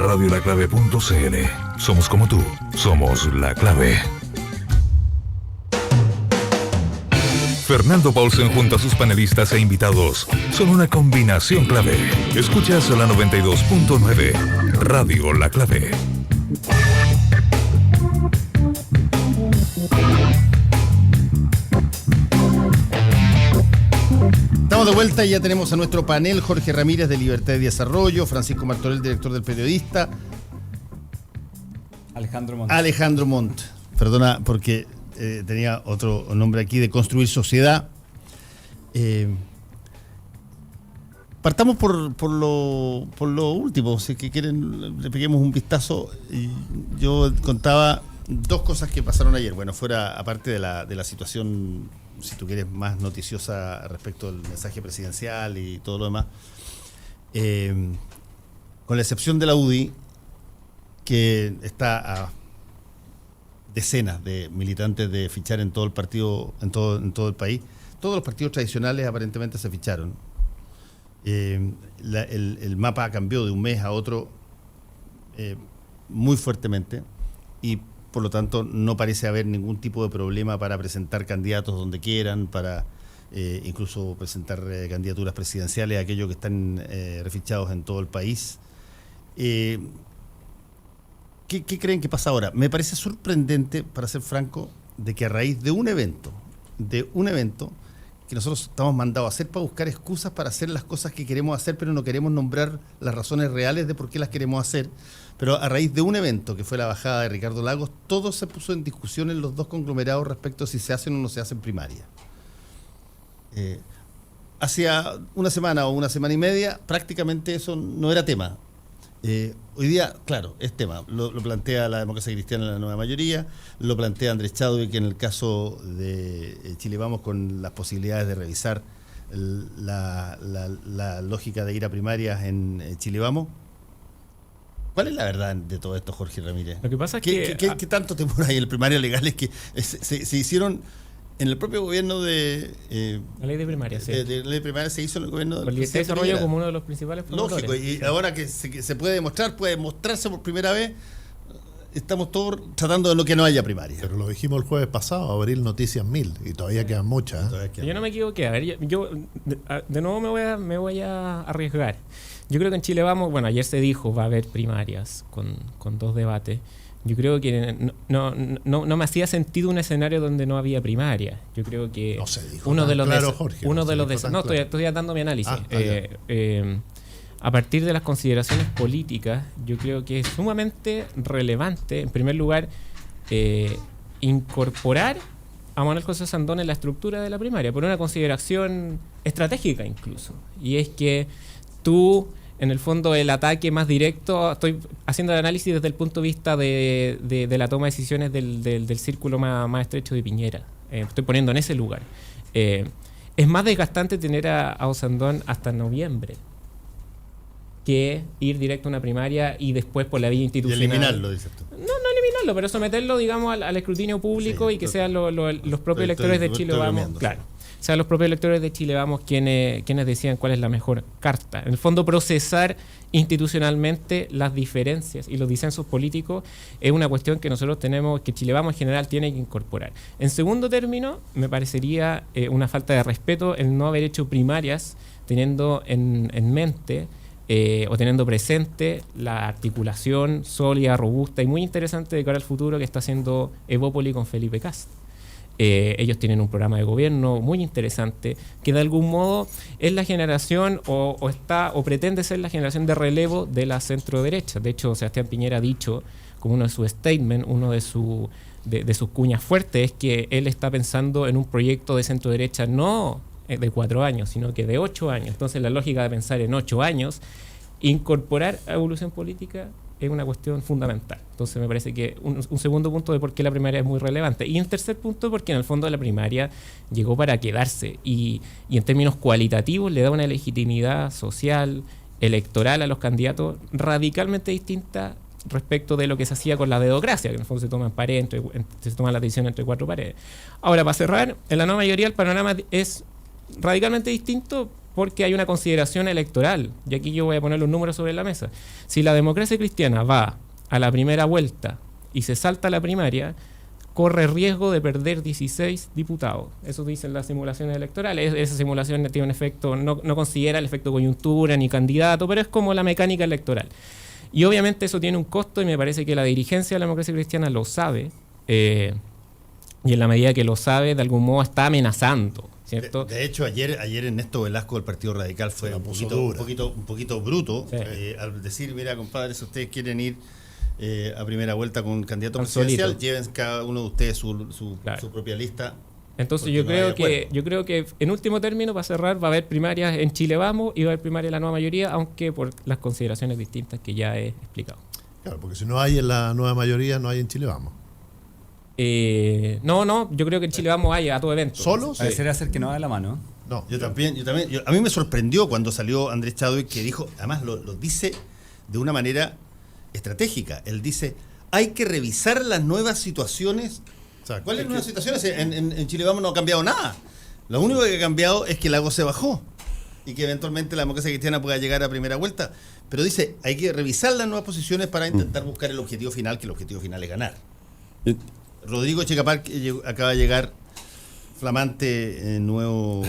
Radiolaclave.cl. Somos como tú, somos La Clave. Fernando Paulsen junto a sus panelistas e invitados son una combinación clave. Escuchas la 92.9, Radio La Clave. Estamos de vuelta y ya tenemos a nuestro panel: Jorge Ramírez, de Libertad y Desarrollo; Francisco Martorell, director del Periodista; Alejandro Montt. Perdona porque tenía otro nombre aquí, de Construir Sociedad. Partamos por lo último, si que quieren le peguemos un vistazo. Yo contaba dos cosas que pasaron ayer. Bueno, fuera aparte de la situación, si tú quieres, más noticiosa respecto del mensaje presidencial y todo lo demás, con la excepción de la UDI, que está a decenas de militantes de fichar en todo el partido, en todo el país. Todos los partidos tradicionales aparentemente se ficharon. El mapa cambió de un mes a otro muy fuertemente, y por lo tanto no parece haber ningún tipo de problema para presentar candidatos donde quieran, para incluso presentar candidaturas presidenciales a aquellos que están refichados en todo el país. ¿Qué creen que pasa ahora? Me parece sorprendente, para ser franco, de que a raíz de un evento que nosotros estamos mandados a hacer para buscar excusas para hacer las cosas que queremos hacer, pero no queremos nombrar las razones reales de por qué las queremos hacer. Pero a raíz de un evento que fue la bajada de Ricardo Lagos, todo se puso en discusión en los dos conglomerados respecto a si se hacen o no se hacen primarias. Hacia una semana o una semana y media, prácticamente eso no era tema. Hoy día, claro, es tema. Lo plantea la Democracia Cristiana en la nueva mayoría, lo plantea Andrés Chadwick en el caso de Chile Vamos, con las posibilidades de revisar la lógica de ir a primarias en Chile Vamos. ¿Cuál es la verdad de todo esto, Jorge Ramírez? Lo que pasa es que... ¿Qué tanto temor hay en el primaria legal? Es que se hicieron en el propio gobierno de... la ley de primaria, sí. La ley de primaria se hizo en el gobierno del Libertad y Desarrollo como uno de los principales promotores. Lógico, y ahora que se puede mostrarse por primera vez, estamos todos tratando de lo que no haya primaria. Pero lo dijimos el jueves pasado, Abril Noticias 1000, y todavía quedan muchas. Yo no me equivoqué. A ver, yo de nuevo me voy a arriesgar. Yo creo que en Chile Vamos, bueno, ayer se dijo va a haber primarias con dos debates. Yo creo que no me hacía sentido un escenario donde no había primaria. Yo creo que no se dijo uno de los claro, Jorge, estoy dando mi análisis. A partir de las consideraciones políticas, yo creo que es sumamente relevante, en primer lugar, incorporar a Manuel José Sandón en la estructura de la primaria, por una consideración estratégica incluso. Y es que tú, en el fondo, el ataque más directo, estoy haciendo el análisis desde el punto de vista de la toma de decisiones del círculo más estrecho de Piñera. Estoy poniendo en ese lugar. Es más desgastante tener a Osandón hasta noviembre que ir directo a una primaria y después por la vía institucional. Y eliminarlo, dices tú. No eliminarlo, pero someterlo, digamos, al escrutinio público, sí, y que sean los propios electores de Chile Vamos. Claro. Sean los propios electores de Chile Vamos quienes decían cuál es la mejor carta. En el fondo, procesar institucionalmente las diferencias y los disensos políticos es una cuestión que nosotros tenemos, que Chile Vamos en general tiene que incorporar. En segundo término, me parecería una falta de respeto el no haber hecho primarias teniendo en mente o teniendo presente la articulación sólida, robusta y muy interesante de cara al futuro que está haciendo Evópoli con Felipe Kast. Ellos tienen un programa de gobierno muy interesante que de algún modo es la generación o pretende ser la generación de relevo de la centro derecha. De hecho, Sebastián Piñera ha dicho, como uno de sus statements, uno de sus cuñas fuertes, es que él está pensando en un proyecto de centro derecha no de 4 años, sino que de 8 años. Entonces, la lógica de pensar en 8 años, incorporar a evolución política, es una cuestión fundamental. Entonces me parece que un segundo punto de por qué la primaria es muy relevante. Y en tercer punto, porque en el fondo la primaria llegó para quedarse y en términos cualitativos le da una legitimidad social, electoral a los candidatos radicalmente distinta respecto de lo que se hacía con la dedocracia, que en el fondo se toma en pared, se toma la decisión entre 4 paredes. Ahora, para cerrar, en la nueva mayoría el panorama es radicalmente distinto porque hay una consideración electoral, y aquí yo voy a poner los números sobre la mesa. Si la Democracia Cristiana va a la primera vuelta y se salta la primaria, corre riesgo de perder 16 diputados. Eso dicen las simulaciones electorales. Esa simulación tiene un efecto, no considera el efecto coyuntura ni candidato, pero es como la mecánica electoral. Y obviamente eso tiene un costo, y me parece que la dirigencia de la Democracia Cristiana lo sabe, y en la medida que lo sabe, de algún modo está amenazando, ¿cierto? De hecho, ayer Ernesto Velasco del Partido Radical fue un poquito bruto, sí, al decir, mira, compadre, si ustedes quieren ir a primera vuelta con un candidato presidencial, lleven cada uno de ustedes su propia lista. Entonces yo creo que en último término, para cerrar, va a haber primarias en Chile Vamos y va a haber primarias en la nueva mayoría, aunque por las consideraciones distintas que ya he explicado. Claro, porque si no hay en la nueva mayoría, no hay en Chile Vamos. No, yo creo que en Chile Vamos hay a todo evento. ¿Solos? Parecería ser que no va de la mano. No, yo también. A mí me sorprendió cuando salió Andrés Chadwick, que dijo, además lo dice de una manera estratégica. Él dice, hay que revisar las nuevas situaciones. Exacto. ¿Cuáles nuevas situaciones? En Chile Vamos no ha cambiado nada. Lo único que ha cambiado es que el lago se bajó y que eventualmente la Democracia Cristiana pueda llegar a primera vuelta. Pero dice, hay que revisar las nuevas posiciones para intentar buscar el objetivo final, que el objetivo final es ganar. Rodrigo Checapar acaba de llegar, flamante nuevo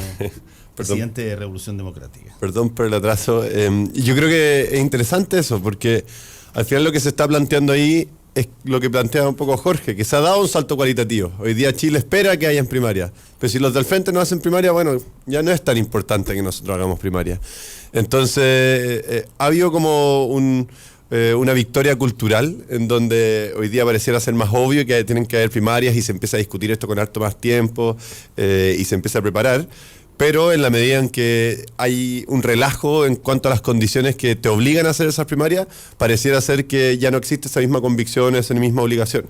presidente de Revolución Democrática. Perdón por el atraso. Yo creo que es interesante eso, porque al final lo que se está planteando ahí es lo que plantea un poco Jorge, que se ha dado un salto cualitativo. Hoy día Chile espera que haya en primaria, pero si los del frente no hacen primaria, bueno, ya no es tan importante que nosotros hagamos primaria. Entonces, ha habido como una victoria cultural en donde hoy día pareciera ser más obvio que tienen que haber primarias y se empieza a discutir esto con harto más tiempo y se empieza a preparar. Pero en la medida en que hay un relajo en cuanto a las condiciones que te obligan a hacer esas primarias, pareciera ser que ya no existe esa misma convicción, esa misma obligación.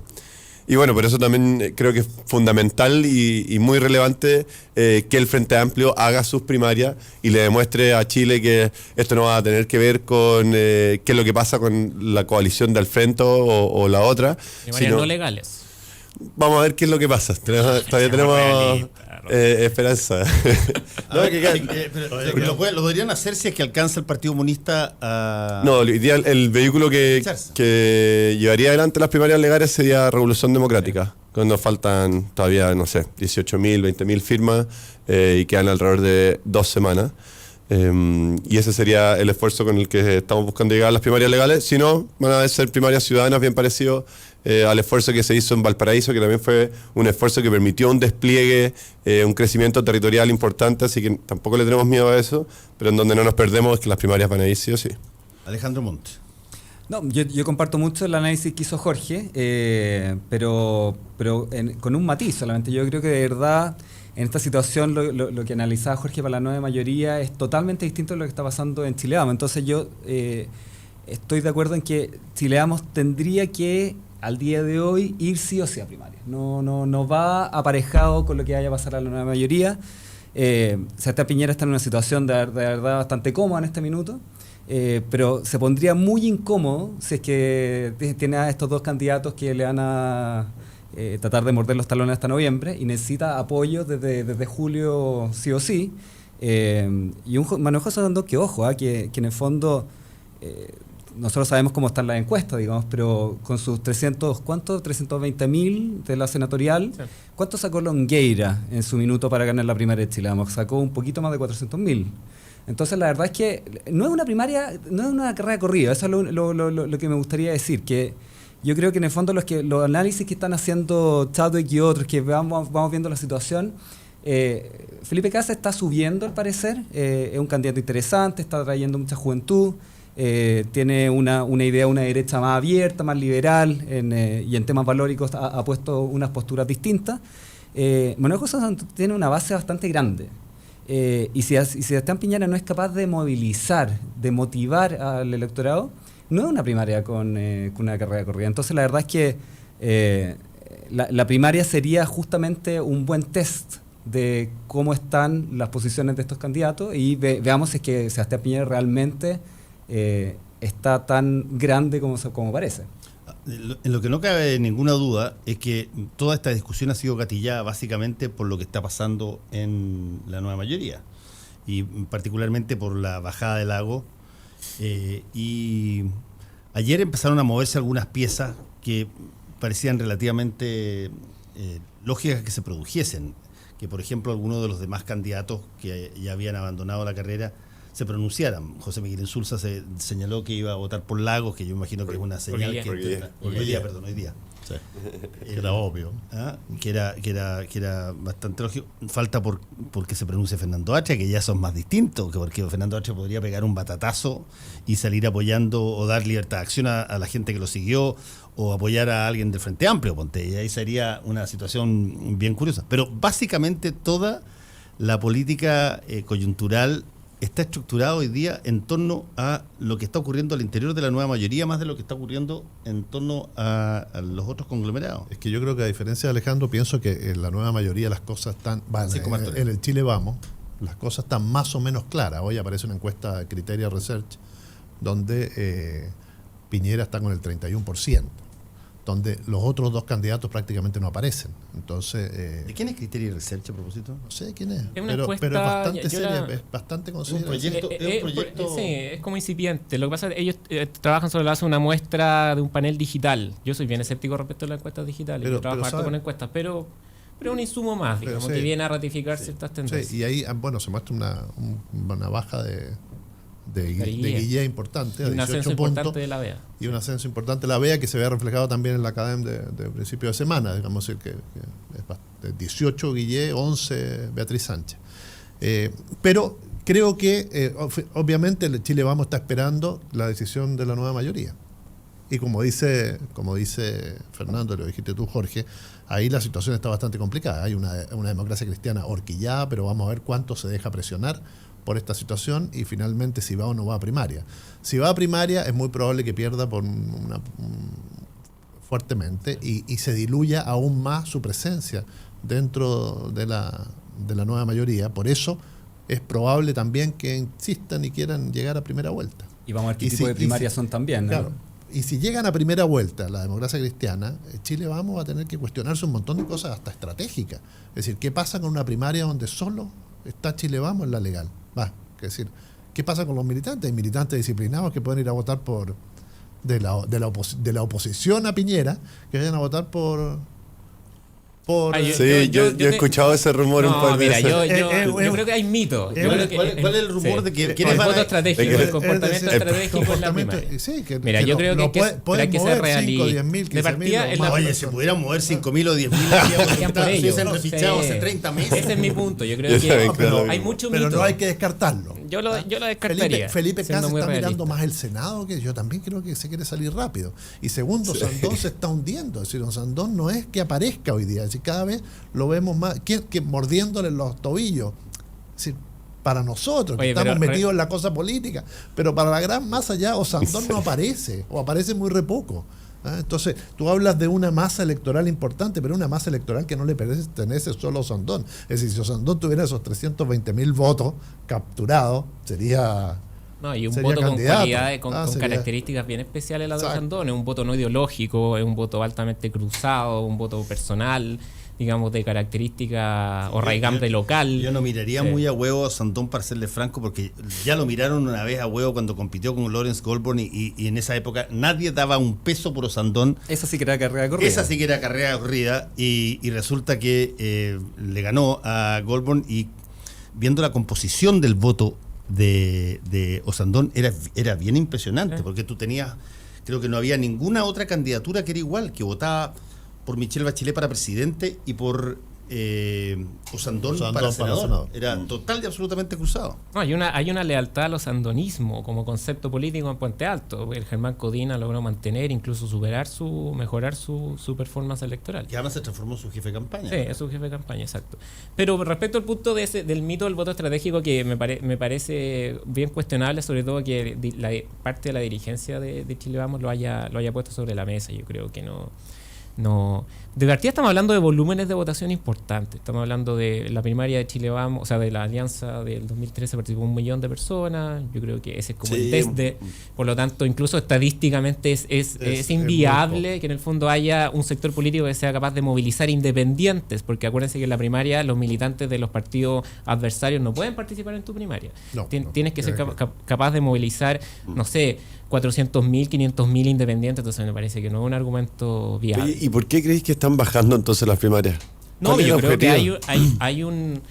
Y bueno, por eso también creo que es fundamental y muy relevante que el Frente Amplio haga sus primarias y le demuestre a Chile que esto no va a tener que ver con qué es lo que pasa con la coalición del Frente o la otra. Primarias no legales. Vamos a ver qué es lo que pasa. Todavía tenemos esperanza. Lo podrían hacer si es que alcanza el Partido Comunista a... No, hoy día el vehículo que llevaría adelante las primarias legales sería Revolución Democrática, cuando faltan todavía, no sé, 18.000, 20.000 firmas y quedan alrededor de 2 semanas. Y ese sería el esfuerzo con el que estamos buscando llegar a las primarias legales. Si no, van a ser primarias ciudadanas bien parecido al esfuerzo que se hizo en Valparaíso, que también fue un esfuerzo que permitió un despliegue, un crecimiento territorial importante, así que tampoco le tenemos miedo a eso, pero en donde no nos perdemos es que las primarias van a ir sí o sí. Alejandro Montt. No, yo comparto mucho el análisis que hizo Jorge, pero con un matiz solamente. Yo creo que de verdad en esta situación lo que analizaba Jorge para la nueva mayoría es totalmente distinto a lo que está pasando en Chile Vamos. Entonces yo estoy de acuerdo en que Chile Vamos tendría que al día de hoy ir sí o sí a primarias. No va aparejado con lo que vaya a pasar a la nueva mayoría. Sebastián Piñera está en una situación de verdad bastante cómoda en este minuto, pero se pondría muy incómodo si es que tiene a estos dos candidatos que le van a tratar de morder los talones hasta noviembre y necesita apoyo desde julio sí o sí. Y un Manuel José Rondón que, ojo, que en el fondo... nosotros sabemos cómo están las encuestas, digamos, pero con sus 320.000 de la senatorial, sí. ¿Cuánto sacó Longueira en su minuto para ganar la primaria de Chile Vamos? Sacó un poquito más de 400.000. Entonces la verdad es que no es una primaria, no es una carrera de corrida, eso es lo que me gustaría decir, que yo creo que en el fondo los análisis que están haciendo Chadwick y otros, que vamos viendo la situación, Felipe Kassa está subiendo al parecer, es un candidato interesante, está trayendo mucha juventud, tiene una idea, una derecha más abierta, más liberal, y en temas valóricos ha puesto unas posturas distintas. Manuel José Santos tiene una base bastante grande, y si Sebastián Piñera no es capaz de movilizar, de motivar al electorado, no es una primaria con una carrera corrida. Entonces la verdad es que la primaria sería justamente un buen test de cómo están las posiciones de estos candidatos y veamos si es que Sebastián Piñera realmente está tan grande como parece. En lo que no cabe ninguna duda es que toda esta discusión ha sido gatillada básicamente por lo que está pasando en la nueva mayoría. y particularmente por la bajada del lago. Y ayer empezaron a moverse algunas piezas que parecían relativamente lógicas que se produjesen, que por ejemplo algunos de los demás candidatos que ya habían abandonado la carrera se pronunciaran. José Miguel Insulza se señaló que iba a votar por Lagos, que yo imagino que es una señal hoy día. Sí. Era obvio. Que era bastante lógico. Falta porque se pronuncie Fernando Atria, que ya son más distintos, porque Fernando Atria podría pegar un batatazo y salir apoyando o dar libertad de acción a la gente que lo siguió, o apoyar a alguien del Frente Amplio, ponte, y ahí sería una situación bien curiosa. Pero básicamente toda la política coyuntural está estructurada hoy día en torno a lo que está ocurriendo al interior de la nueva mayoría, más de lo que está ocurriendo en torno a los otros conglomerados. Es que yo creo que, a diferencia de Alejandro, pienso que en la nueva mayoría las cosas están... en el Chile Vamos, las cosas están más o menos claras. Hoy aparece una encuesta de Criteria Research donde Piñera está con el 31%, donde los otros dos candidatos prácticamente no aparecen. Entonces, ¿de quién es Criteria Research a propósito? No sé quién es, pero es bastante seria, es bastante considerada. Es un proyecto... Sí, es como incipiente. Lo que pasa es que ellos trabajan sobre la base de una muestra de un panel digital. Yo soy bien escéptico respecto a las encuestas digitales. Yo trabajo harto con encuestas, pero un insumo más, digamos, que viene a ratificar ciertas tendencias. Sí, y ahí, se muestra una baja de Guillé importante, y un ascenso importante de la BEA. Y un ascenso importante de la BEA que se ve reflejado también en la academia de principio de semana, digamos que es 18 Guillé, 11 Beatriz Sánchez. Pero creo que obviamente el Chile Vamos está esperando la decisión de la nueva mayoría. Y como dice Fernando, lo dijiste tú, Jorge, ahí la situación está bastante complicada. Hay una democracia cristiana horquillada, pero vamos a ver cuánto se deja presionar por esta situación y finalmente si va o no va a primaria. Si va a primaria es muy probable que pierda fuertemente y se diluya aún más su presencia dentro de la nueva mayoría. Por eso es probable también que insistan y quieran llegar a primera vuelta. Y vamos a ver qué tipo de primarias son también, ¿no? Claro. Y si llegan a primera vuelta la democracia cristiana, Chile Vamos a tener que cuestionarse un montón de cosas hasta estratégicas. Es decir, ¿qué pasa con una primaria donde solo está Chile Vamos en la legal? Es decir, ¿qué pasa con los militantes? Hay militantes disciplinados que pueden ir a votar de la oposición a Piñera, que vayan a votar por yo he escuchado ese rumor un par de veces. Yo creo que hay mitos. ¿Cuál es el rumor de que el voto estratégico, el comportamiento estratégico en la primaria? Mira, yo creo que hay que ser realista. De partida, oye, si pudieran mover 5.000 o 10.000, se han refichado hace 30 meses. Ese es mi punto. Yo creo que hay mucho mito. Pero no hay que descartarlo. Yo lo descartaría. Felipe Cas está mirando más el Senado, que yo también creo que se quiere salir rápido. Y segundo, Sandón se está hundiendo. Es decir, Sandón no es que aparezca hoy día. Es decir, cada vez lo vemos más que mordiéndole los tobillos. Es decir, para nosotros, que estamos metidos en la cosa política, pero para la gran masa ya Osandón no aparece, o aparece muy re poco. Entonces, tú hablas de una masa electoral importante, pero una masa electoral que no le pertenece solo a Osandón. Es decir, si Osandón tuviera esos 320.000 votos capturados, sería... No, y un voto con cualidades, con características bien especiales la de Osandón. Es un voto no ideológico, es un voto altamente cruzado, un voto personal, digamos, de característica o raigambre local. Yo no miraría muy a huevo a Osandón, para serle franco, porque ya lo miraron una vez a huevo cuando compitió con Lawrence Goldborn y en esa época nadie daba un peso por Osandón. Esa sí que era carrera corrida. Y resulta que le ganó a Goldborn, y viendo la composición del voto de Osandón era bien impresionante, porque tú tenías, creo que no había ninguna otra candidatura que era igual, que votaba por Michelle Bachelet para presidente y por Osandón para senador. Era total y absolutamente cruzado. No, hay una lealtad al osandonismo como concepto político en Puente Alto. El Germán Codina logró mantener, incluso mejorar su performance electoral. Y además se transformó en su jefe de campaña. Sí, es su jefe de campaña, exacto. Pero respecto al punto del mito del voto estratégico, que me parece bien cuestionable, sobre todo que parte de la dirigencia de Chile Vamos lo haya puesto sobre la mesa. Yo creo que no De partida estamos hablando de volúmenes de votación importantes. Estamos hablando de la primaria de Chile Vamos, o sea, de la alianza del 2013 participó 1 millón de personas. Yo creo que ese es como el test de... Por lo tanto, incluso estadísticamente es inviable que en el fondo haya un sector político que sea capaz de movilizar independientes, porque acuérdense que en la primaria los militantes de los partidos adversarios no pueden participar en tu primaria. Tienes que ser capaz de movilizar, no sé, 400.000, 500.000 independientes. Entonces me parece que no es un argumento viable. Oye, ¿y por qué creéis que están bajando entonces las primarias? No, yo creo que hay un...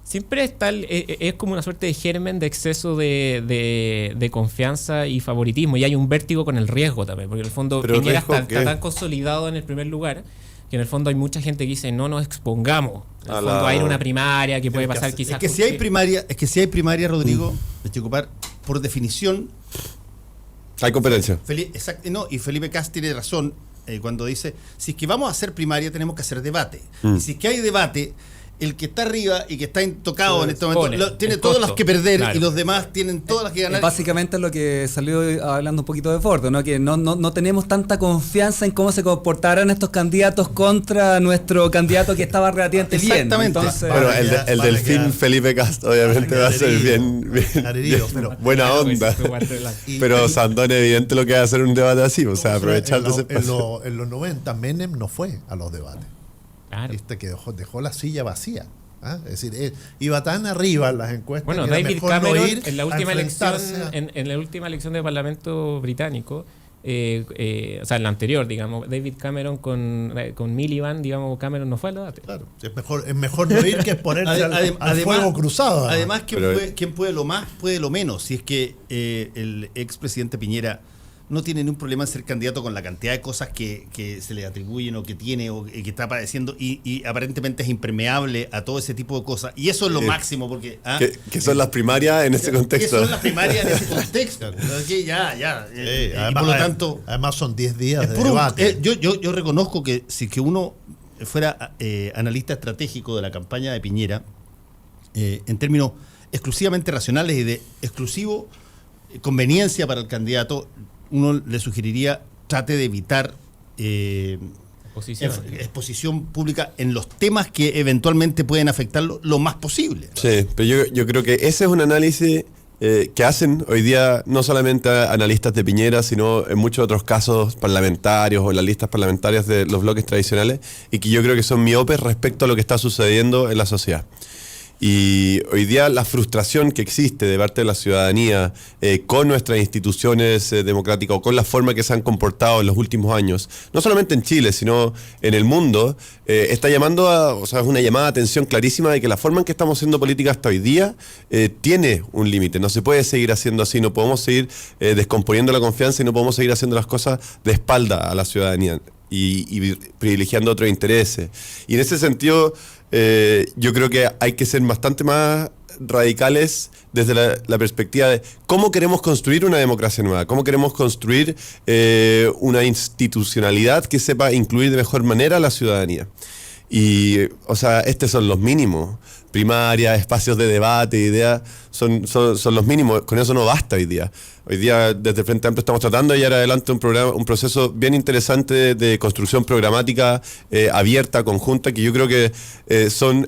Siempre está es como una suerte de germen de exceso de confianza y favoritismo, y hay un vértigo con el riesgo también, porque en el fondo Piñera está tan consolidado en el primer lugar que en el fondo hay mucha gente que dice no nos expongamos en el fondo a ir a una primaria que puede pasar quizás. Es que si hay primaria, Rodrigo, ocupar por definición hay competencia. Y Felipe Kast tiene razón cuando dice, si es que vamos a hacer primaria tenemos que hacer debate. Y si es que hay debate, el que está arriba y que está intocado en este momento tiene todas las que perder, claro, y los demás tienen todas las que ganar. Básicamente lo que salió hablando un poquito de Ford, ¿no? Que no tenemos tanta confianza en cómo se comportarán estos candidatos contra nuestro candidato que estaba relativamente bien. Exactamente. Entonces, bueno, el delfín Felipe Cast obviamente va a ser bien buena onda. Pero Sandón evidente lo que va a hacer un debate así, o sea, aprovechando ese espacio. En los 90 Menem no fue a los debates. Claro. ¿Viste? Que dejó la silla vacía. Es decir, iba tan arriba en las encuestas. Bueno, David Cameron en la última elección, en la última elección del Parlamento británico, o sea, en la anterior, digamos, David Cameron con Miliband, digamos, Cameron no fue al debate. Claro, es mejor no ir que exponerse al fuego cruzado. Además, ¿quién puede lo más, puede lo menos? Si es que el expresidente Piñera no tiene ningún problema en ser candidato con la cantidad de cosas que se le atribuyen o que tiene o que está padeciendo y aparentemente es impermeable a todo ese tipo de cosas. Y eso es lo máximo porque... ¿Qué son las primarias en ese contexto? ¿Qué son las primarias en ese contexto? Y por lo tanto... Además son 10 días de debate. Yo reconozco que si que uno fuera analista estratégico de la campaña de Piñera, en términos exclusivamente racionales y de exclusivo conveniencia para el candidato, uno le sugeriría trate de evitar exposición pública en los temas que eventualmente pueden afectarlo lo más posible. Sí, pero yo creo que ese es un análisis que hacen hoy día no solamente analistas de Piñera, sino en muchos otros casos parlamentarios o en las listas parlamentarias de los bloques tradicionales, y que yo creo que son miopes respecto a lo que está sucediendo en la sociedad. Y hoy día la frustración que existe de parte de la ciudadanía con nuestras instituciones democráticas o con la forma que se han comportado en los últimos años, no solamente en Chile, sino en el mundo, está llamando es una llamada de atención clarísima de que la forma en que estamos haciendo política hasta hoy día tiene un límite. No se puede seguir haciendo así, no podemos seguir descomponiendo la confianza y no podemos seguir haciendo las cosas de espalda a la ciudadanía y privilegiando otros intereses. Y en ese sentido... yo creo que hay que ser bastante más radicales desde la perspectiva de cómo queremos construir una democracia nueva, cómo queremos construir una institucionalidad que sepa incluir de mejor manera a la ciudadanía. Y, estos son los mínimos. Primaria, espacios de debate, ideas, son los mínimos. Con eso no basta hoy día. Hoy día, desde el Frente Amplio, estamos tratando de llevar adelante un proceso bien interesante de construcción programática abierta, conjunta, que yo creo que son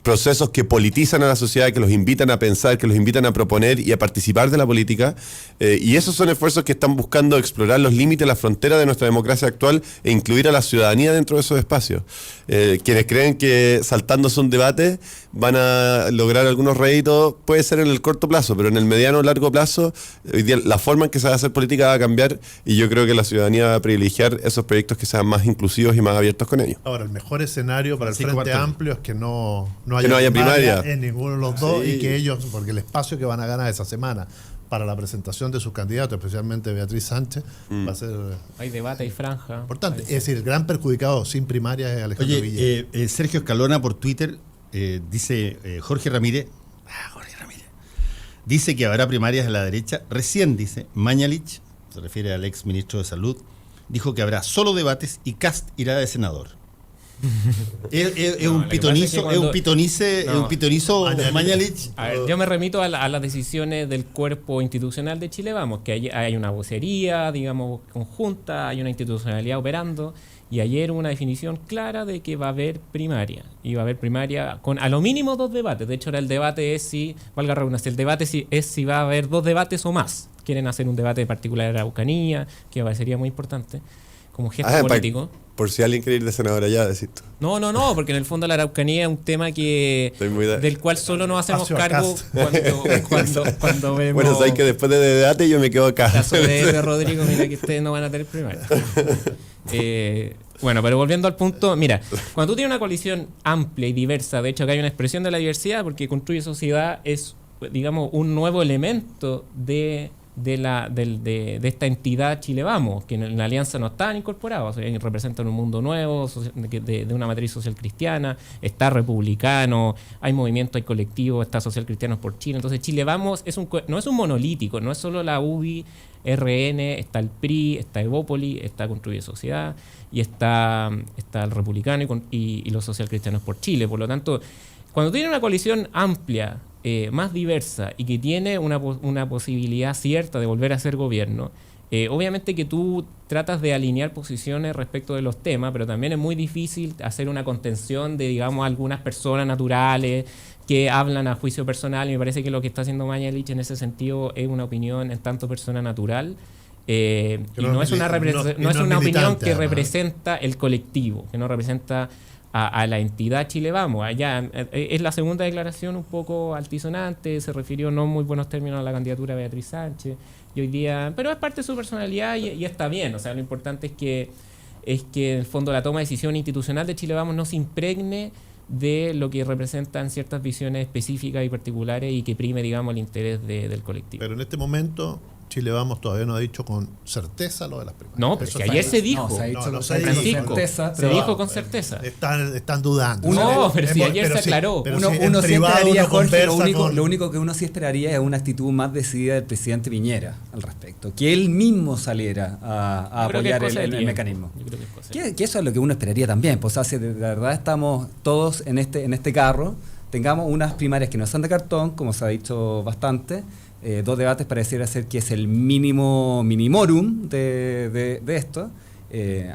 procesos que politizan a la sociedad, que los invitan a pensar, que los invitan a proponer y a participar de la política. Y esos son esfuerzos que están buscando explorar los límites, las fronteras de nuestra democracia actual e incluir a la ciudadanía dentro de esos espacios. Quienes creen que saltándose un debate van a lograr algunos réditos, puede ser en el corto plazo, pero en el mediano o largo plazo, hoy día la forma en que se va a hacer política va a cambiar, y yo creo que la ciudadanía va a privilegiar esos proyectos que sean más inclusivos y más abiertos con ellos. Ahora, el mejor escenario para el Frente Amplio es que no haya primaria en ninguno de los dos, y que ellos, porque el espacio que van a ganar esa semana para la presentación de sus candidatos, especialmente Beatriz Sánchez, va a ser... Hay debate, hay franja. Importante. Es decir, el gran perjudicado sin primaria es Alejandro Guillén. Sergio Escalona por Twitter dice, Jorge Ramírez, dice que habrá primarias en la derecha. Recién dice, Mañalich, se refiere al ex ministro de Salud, dijo que habrá solo debates y Kast irá de senador. Es un pitonizo, es un pitonizo Mañalich. A ver, yo me remito a las decisiones del cuerpo institucional de Chile Vamos, que hay una vocería, digamos, conjunta, hay una institucionalidad operando, y ayer hubo una definición clara de que va a haber primaria, y va a haber primaria con a lo mínimo 2 debates. De hecho, ahora el debate es si, valga la redundancia, el debate es si va a haber 2 debates o más. Quieren hacer un debate particular de Araucanía, que sería muy importante, como gesto político. Por si alguien quiere ir de senador allá, decís tú. No, porque en el fondo la Araucanía es un tema del cual solo nos hacemos cargo cuando vemos... Bueno, sabes que después de debate yo me quedo acá. Caso de Rodrigo, mira que ustedes no van a tener primaria. Bueno, pero volviendo al punto, mira, cuando tú tienes una coalición amplia y diversa, de hecho que hay una expresión de la diversidad, porque Construye Sociedad es, digamos, un nuevo elemento de esta entidad Chile Vamos, que en la alianza no están incorporados, o sea, representan un mundo nuevo, de una matriz social cristiana, está republicano, hay movimiento, hay colectivo, está Social Cristianos por Chile. Entonces Chile Vamos no es un monolítico, no es solo la UBI, RN, está el PRI, está Evópoli, está Construye Sociedad, y está el republicano y los Social Cristianos por Chile. Por lo tanto, cuando tiene una coalición amplia, más diversa, y que tiene una posibilidad cierta de volver a ser gobierno, obviamente que tú tratas de alinear posiciones respecto de los temas, pero también es muy difícil hacer una contención de, digamos, algunas personas naturales que hablan a juicio personal, y me parece que lo que está haciendo Mañalich en ese sentido es una opinión en tanto persona natural, y no es una opinión que representa el colectivo, que no representa a la entidad Chile Vamos. Allá es la segunda declaración un poco altisonante, se refirió no en muy buenos términos a la candidatura de Beatriz Sánchez, y hoy día, pero es parte de su personalidad y está bien. O sea, lo importante es que en el fondo la toma de decisión institucional de Chile Vamos no se impregne de lo que representan ciertas visiones específicas y particulares, y que prime, digamos, el interés del colectivo. Pero en este momento Chile Vamos todavía no ha dicho con certeza lo de las primarias. No, pero ayer se dijo. Se dijo con certeza. Están dudando. Pero si ayer se aclaró. Uno sí esperaría, Jorge, lo único que uno sí esperaría es una actitud más decidida del presidente Piñera al respecto. Que él mismo saliera a apoyar el mecanismo. Yo creo que eso es lo que uno esperaría también. Pues, o sea, si de verdad estamos todos en este carro, tengamos unas primarias que no sean de cartón, como se ha dicho bastante. 2 debates pareciera ser que es el minimorum de esto.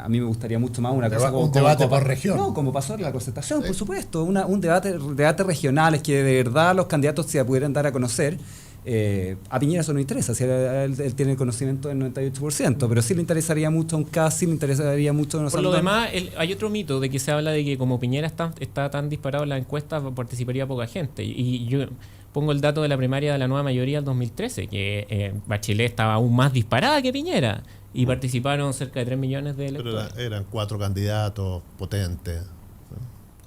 A mí me gustaría mucho más una cosa como un debate por región. No, como pasó en la concertación, por supuesto. Un debate regionales que de verdad los candidatos se pudieran dar a conocer. A Piñera eso no interesa, si él tiene el conocimiento del 98%, pero sí le interesaría mucho a un Kast, sí le interesaría mucho a Por lo demás, hay otro mito de que se habla de que como Piñera está tan disparado en la encuesta, participaría poca gente. Y yo pongo el dato de la primaria de la nueva mayoría del 2013, que Bachelet estaba aún más disparada que Piñera, y participaron cerca de 3 millones de electores. Pero eran 4 candidatos potentes.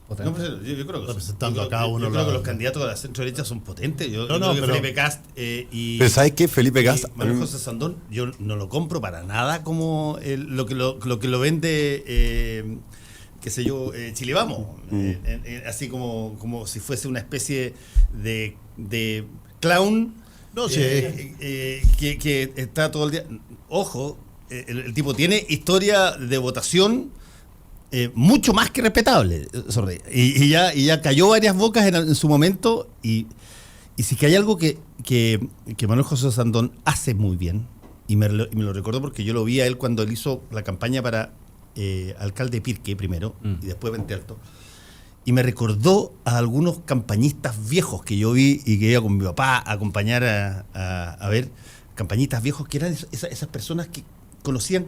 No, pero yo creo que representando a cada uno. Yo creo que los candidatos de la centro derecha son potentes. Yo creo que Felipe Kast y... Pero ¿sabes qué? Felipe Kast... Manuel José Sandón, yo no lo compro para nada como lo que lo vende... qué sé yo, Chile Vamos, así como si fuese una especie de clown que está todo el día. Ojo, el tipo tiene historia de votación mucho más que respetable, y ya cayó varias bocas en su momento, y si que hay algo que Manuel José Sandón hace muy bien, y me lo recuerdo porque yo lo vi a él cuando él hizo la campaña para alcalde de Pirque primero y después Puente Alto, y me recordó a algunos campañistas viejos que yo vi y que iba con mi papá a acompañar a ver campañistas viejos, que eran esas personas que conocían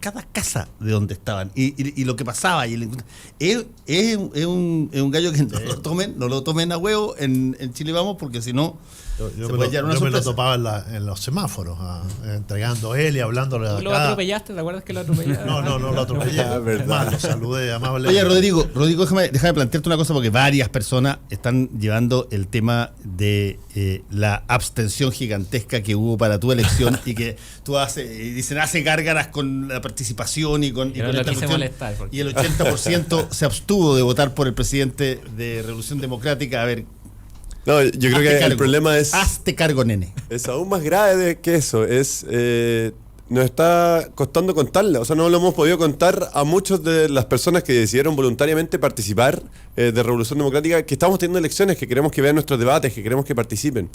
cada casa de donde estaban y lo que pasaba. Y es un gallo que no lo tomen a huevo en Chile Vamos, porque si no yo me lo topaba en los semáforos, entregando él y hablándole a ¿Lo atropellaste? ¿Te acuerdas que lo atropellaste? No lo atropellé. Lo saludé amablemente. Oye, Rodrigo, déjame plantearte una cosa, porque varias personas están llevando el tema de la abstención gigantesca que hubo para tu elección y que tú dicen, hace gárgaras con la participación y con esta cuestión, y el 80% se abstuvo de votar por el presidente de Revolución Democrática. A ver, no, yo creo que el problema es... Hazte cargo, nene. Es aún más grave que eso. Es nos está costando contarla. O sea, no lo hemos podido contar a muchas de las personas que decidieron voluntariamente participar de Revolución Democrática, que estamos teniendo elecciones, que queremos que vean nuestros debates, que queremos que participen.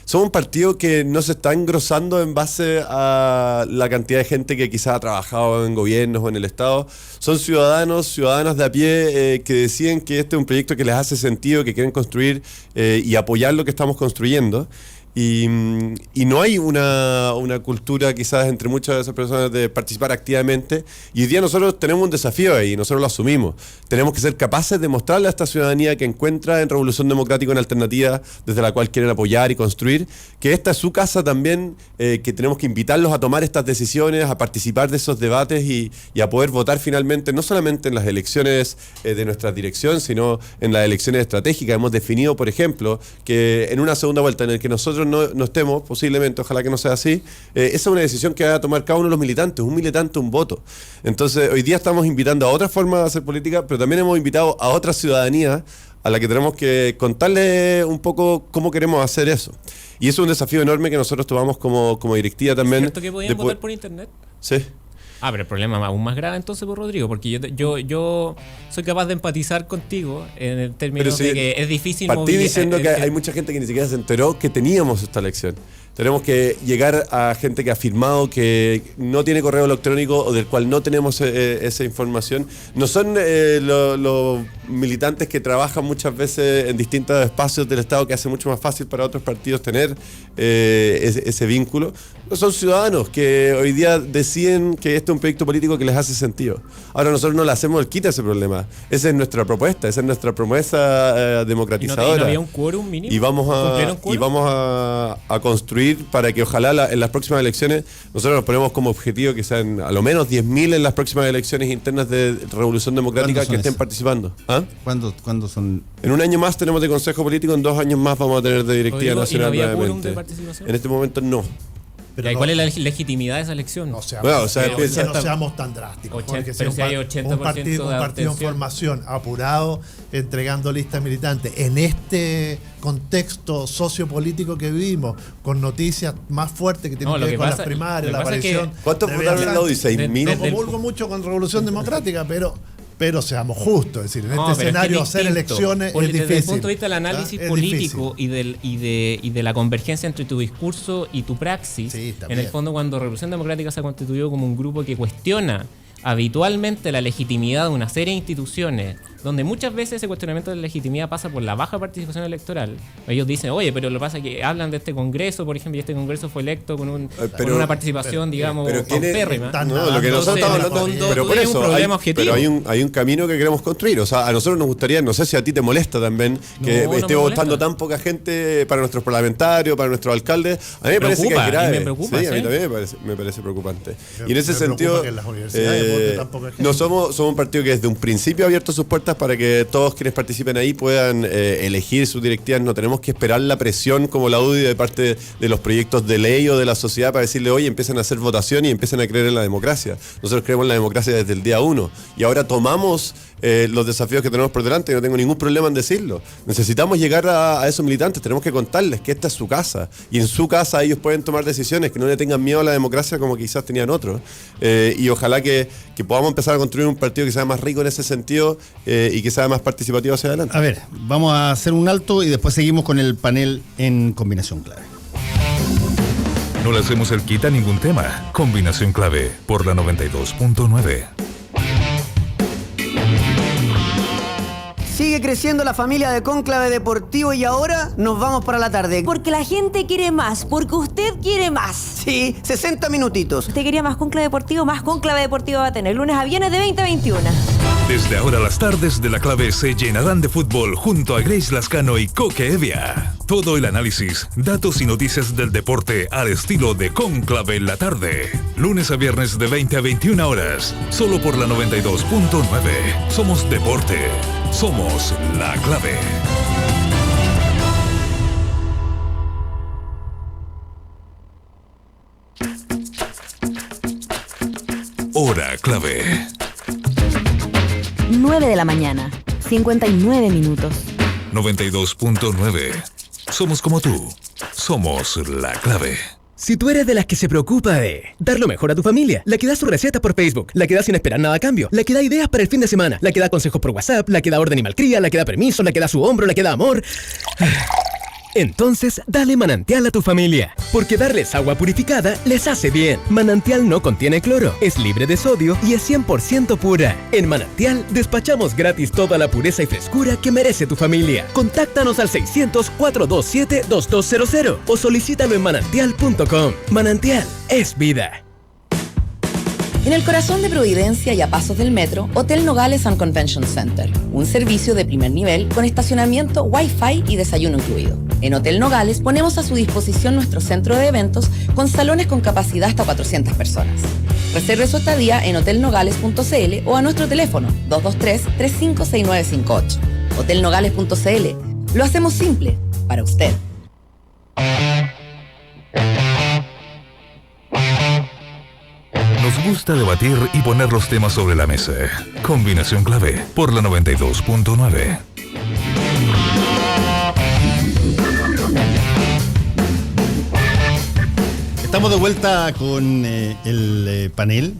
Somos un partido que no se está engrosando en base a la cantidad de gente que quizás ha trabajado en gobiernos o en el Estado. Son ciudadanas de a pie que deciden que este es un proyecto que les hace sentido, que quieren construir y apoyar lo que estamos construyendo. Y no hay una cultura quizás entre muchas de esas personas de participar activamente, y hoy día nosotros tenemos un desafío ahí, nosotros lo asumimos. Tenemos que ser capaces de mostrarle a esta ciudadanía que encuentra en Revolución Democrática una alternativa desde la cual quieren apoyar y construir, que esta es su casa también, que tenemos que invitarlos a tomar estas decisiones, a participar de esos debates y a poder votar finalmente, no solamente en las elecciones de nuestra dirección, sino en las elecciones estratégicas. Hemos definido, por ejemplo, que en una segunda vuelta en la que nosotros no estemos, posiblemente, ojalá que no sea así, esa es una decisión que va a tomar cada uno de los militantes, un militante, un voto. Entonces, hoy día estamos invitando a otra forma de hacer política, pero también hemos invitado a otra ciudadanía a la que tenemos que contarle un poco cómo queremos hacer eso. Y eso es un desafío enorme que nosotros tomamos como directiva también. ¿Es cierto que podían votar por internet? Sí. Pero el problema aún más grave entonces por Rodrigo, porque yo soy capaz de empatizar contigo en el término de que es difícil movilizar. Partí diciendo que hay mucha gente que ni siquiera se enteró que teníamos esta elección. Tenemos que llegar a gente que ha firmado, que no tiene correo electrónico o del cual no tenemos esa información. No son los militantes que trabajan muchas veces en distintos espacios del Estado, que hace mucho más fácil para otros partidos tener ese vínculo. No, son ciudadanos que hoy día deciden que este es un proyecto político que les hace sentido. Ahora nosotros no le hacemos el quita a ese problema. Esa es nuestra propuesta, esa es nuestra promesa democratizadora. ¿Y no había un quórum mínimo? Y vamos a construir para que ojalá en las próximas elecciones nosotros nos ponemos como objetivo que sean a lo menos 10.000 en las próximas elecciones internas de Revolución Democrática que estén participando. ¿Cuándo son? En un año más tenemos de Consejo Político, en 2 años más vamos a tener de Directiva Nacional. ¿Y no había quórum de participación? En este momento no. Pero ¿cuál es la legitimidad de esa elección? No seamos tan drásticos. Porque pero si hay 80% un partido en formación, apurado, entregando listas militantes, en este contexto sociopolítico que vivimos, con noticias más fuertes que tienen que ver con las primarias, la aparición... ¿Cuántos votaron en la UDI? 6.000. No comulgo mucho con Revolución Democrática, pero seamos justos, es decir, en este escenario hacer elecciones es difícil. Desde el punto de vista del análisis político y de la convergencia entre tu discurso y tu praxis, en el fondo cuando Revolución Democrática se constituyó como un grupo que cuestiona habitualmente la legitimidad de una serie de instituciones, donde muchas veces ese cuestionamiento de la legitimidad pasa por la baja participación electoral. Ellos dicen, oye, pero lo que pasa es que hablan de este Congreso, por ejemplo, y este Congreso fue electo con una participación, digamos, paupérrima. No, lo que nosotros estamos hablando, pero por eso, hay un camino que queremos construir. O sea, a nosotros nos gustaría, no sé si a ti te molesta también, que esté votando tan poca gente para nuestros parlamentarios, para nuestros alcaldes. A mí me parece que es grave. Me preocupa, sí, a mí también me parece preocupante. Y en ese sentido, no somos un partido que desde un principio ha abierto sus puertas para que todos quienes participen ahí puedan elegir sus directivas. No tenemos que esperar la presión como la UDI de parte de los proyectos de ley o de la sociedad para decirle, oye, empiecen a hacer votación y empiecen a creer en la democracia. Nosotros creemos en la democracia desde el día 1 y ahora tomamos los desafíos que tenemos por delante y no tengo ningún problema en decirlo. Necesitamos llegar a esos militantes, tenemos que contarles que esta es su casa y en su casa ellos pueden tomar decisiones, que no le tengan miedo a la democracia como quizás tenían otros, y ojalá que podamos empezar a construir un partido que sea más rico en ese sentido y que sea más participativo hacia adelante. A ver, vamos a hacer un alto y después seguimos con el panel en Combinación Clave. No le hacemos el quita a ningún tema. Combinación Clave por la 92.9. Sigue creciendo la familia de Cónclave Deportivo y ahora nos vamos para la tarde. Porque la gente quiere más, porque usted quiere más. Sí, 60 minutitos. Usted quería más Cónclave Deportivo, más Cónclave Deportivo va a tener lunes a viernes de 20 a 21. Desde ahora las tardes de la Clave se llenarán de fútbol junto a Grace Lascano y Coque Evia. Todo el análisis, datos y noticias del deporte al estilo de Cónclave en la tarde. Lunes a viernes de 20 a 21 horas. Solo por la 92.9. Somos deporte. Somos la Clave. Hora Clave. 9 de la mañana, 59 minutos. 92.9. Somos como tú. Somos la Clave. Si tú eres de las que se preocupa de dar lo mejor a tu familia, la que da sus recetas por Facebook, la que da sin esperar nada a cambio, la que da ideas para el fin de semana, la que da consejos por WhatsApp, la que da orden y malcría, la que da permiso, la que da su hombro, la que da amor... Entonces, dale Manantial a tu familia, porque darles agua purificada les hace bien. Manantial no contiene cloro, es libre de sodio y es 100% pura. En Manantial, despachamos gratis toda la pureza y frescura que merece tu familia. Contáctanos al 600-427-2200 o solicítalo en manantial.com. Manantial es vida. En el corazón de Providencia y a pasos del metro, Hotel Nogales and Convention Center. Un servicio de primer nivel con estacionamiento, Wi-Fi y desayuno incluido. En Hotel Nogales ponemos a su disposición nuestro centro de eventos con salones con capacidad hasta 400 personas. Reserve su estadía en hotelnogales.cl o a nuestro teléfono 223-356958. Hotelnogales.cl. Lo hacemos simple para usted. Nos gusta debatir y poner los temas sobre la mesa. Combinación clave por la 92.9. Estamos de vuelta con el panel.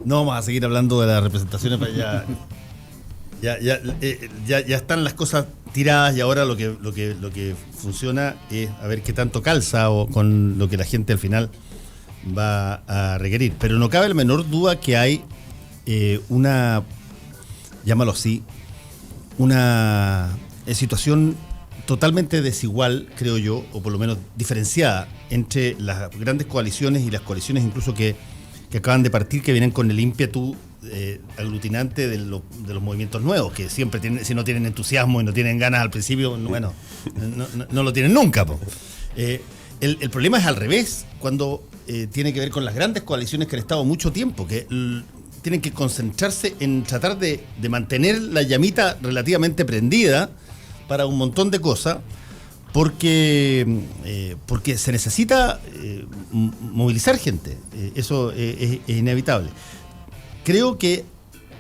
No vamos a seguir hablando de las representaciones, pero ya están las cosas tiradas y ahora lo que funciona es a ver qué tanto calza o con lo que la gente al final va a requerir. Pero no cabe la menor duda que hay una, llámalo así, una situación totalmente desigual, creo yo, o por lo menos diferenciada entre las grandes coaliciones y las coaliciones incluso que acaban de partir, que vienen con el ímpetu aglutinante de los movimientos nuevos, que siempre tienen, si no tienen entusiasmo y no tienen ganas al principio, bueno, no lo tienen nunca. El problema es al revés, cuando tiene que ver con las grandes coaliciones que han estado mucho tiempo, que tienen que concentrarse en tratar de mantener la llamita relativamente prendida para un montón de cosas, porque se necesita movilizar gente. Eso es inevitable. Creo que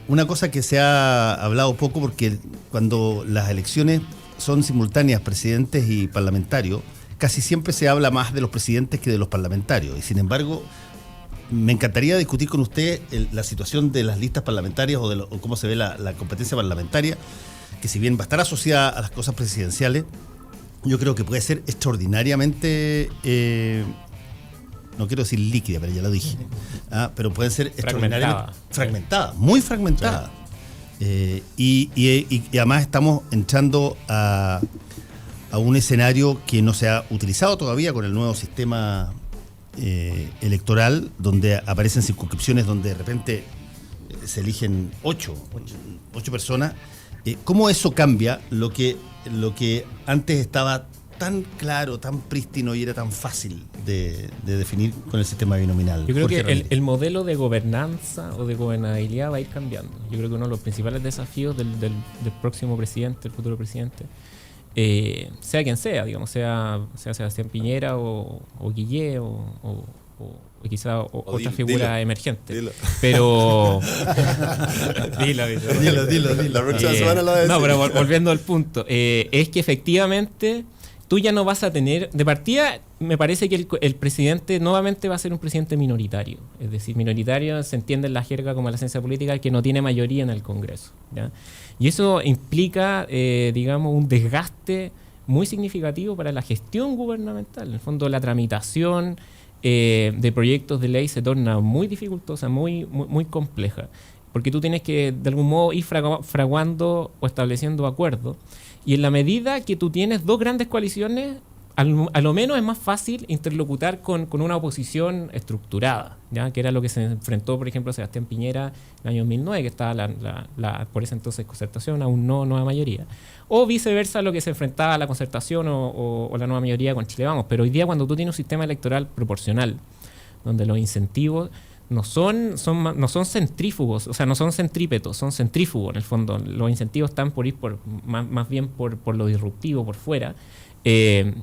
una cosa que se ha hablado poco, porque cuando las elecciones son simultáneas, presidentes y parlamentarios, casi siempre se habla más de los presidentes que de los parlamentarios. Y sin embargo, me encantaría discutir con usted la situación de las listas parlamentarias o cómo se ve la competencia parlamentaria, que si bien va a estar asociada a las cosas presidenciales, yo creo que puede ser extraordinariamente, no quiero decir líquida, pero ya lo dije, pero pueden ser extraordinariamente fragmentada, muy fragmentada. Y además estamos entrando a un escenario que no se ha utilizado todavía con el nuevo sistema electoral, donde aparecen circunscripciones donde de repente se eligen ocho personas. ¿Cómo eso cambia lo que antes estaba tan claro, tan prístino y era tan fácil de definir con el sistema binominal? Yo creo que el modelo de gobernanza o de gobernabilidad va a ir cambiando. Yo creo que uno de los principales desafíos del próximo presidente, el futuro presidente, sea quien sea, digamos, sea Sebastián Piñera o Guillé o quizá otra figura emergente. Dilo. Pero dilo. La próxima semana lo voy a decir. No, pero volviendo al punto, es que efectivamente tú ya no vas a tener, de partida me parece que el presidente nuevamente va a ser un presidente minoritario. Es decir, minoritario se entiende en la jerga como la ciencia política, que no tiene mayoría en el Congreso, ¿ya? Y eso implica, digamos, un desgaste muy significativo para la gestión gubernamental. En el fondo, la tramitación de proyectos de ley se torna muy dificultosa, muy compleja, porque tú tienes que de algún modo ir fraguando o estableciendo acuerdos, y en la medida que tú tienes dos grandes coaliciones, a lo menos es más fácil interlocutar con una oposición estructurada, ¿ya? Que era lo que se enfrentó, por ejemplo, Sebastián Piñera en el año 2009, que estaba por ese entonces concertación, aún no nueva mayoría, o viceversa lo que se enfrentaba a la concertación o la nueva mayoría con Chile Vamos. Pero hoy día, cuando tú tienes un sistema electoral proporcional, donde los incentivos no son centrífugos, o sea, no son centrípetos, son centrífugos en el fondo. Los incentivos están por ir más bien por lo disruptivo, por fuera,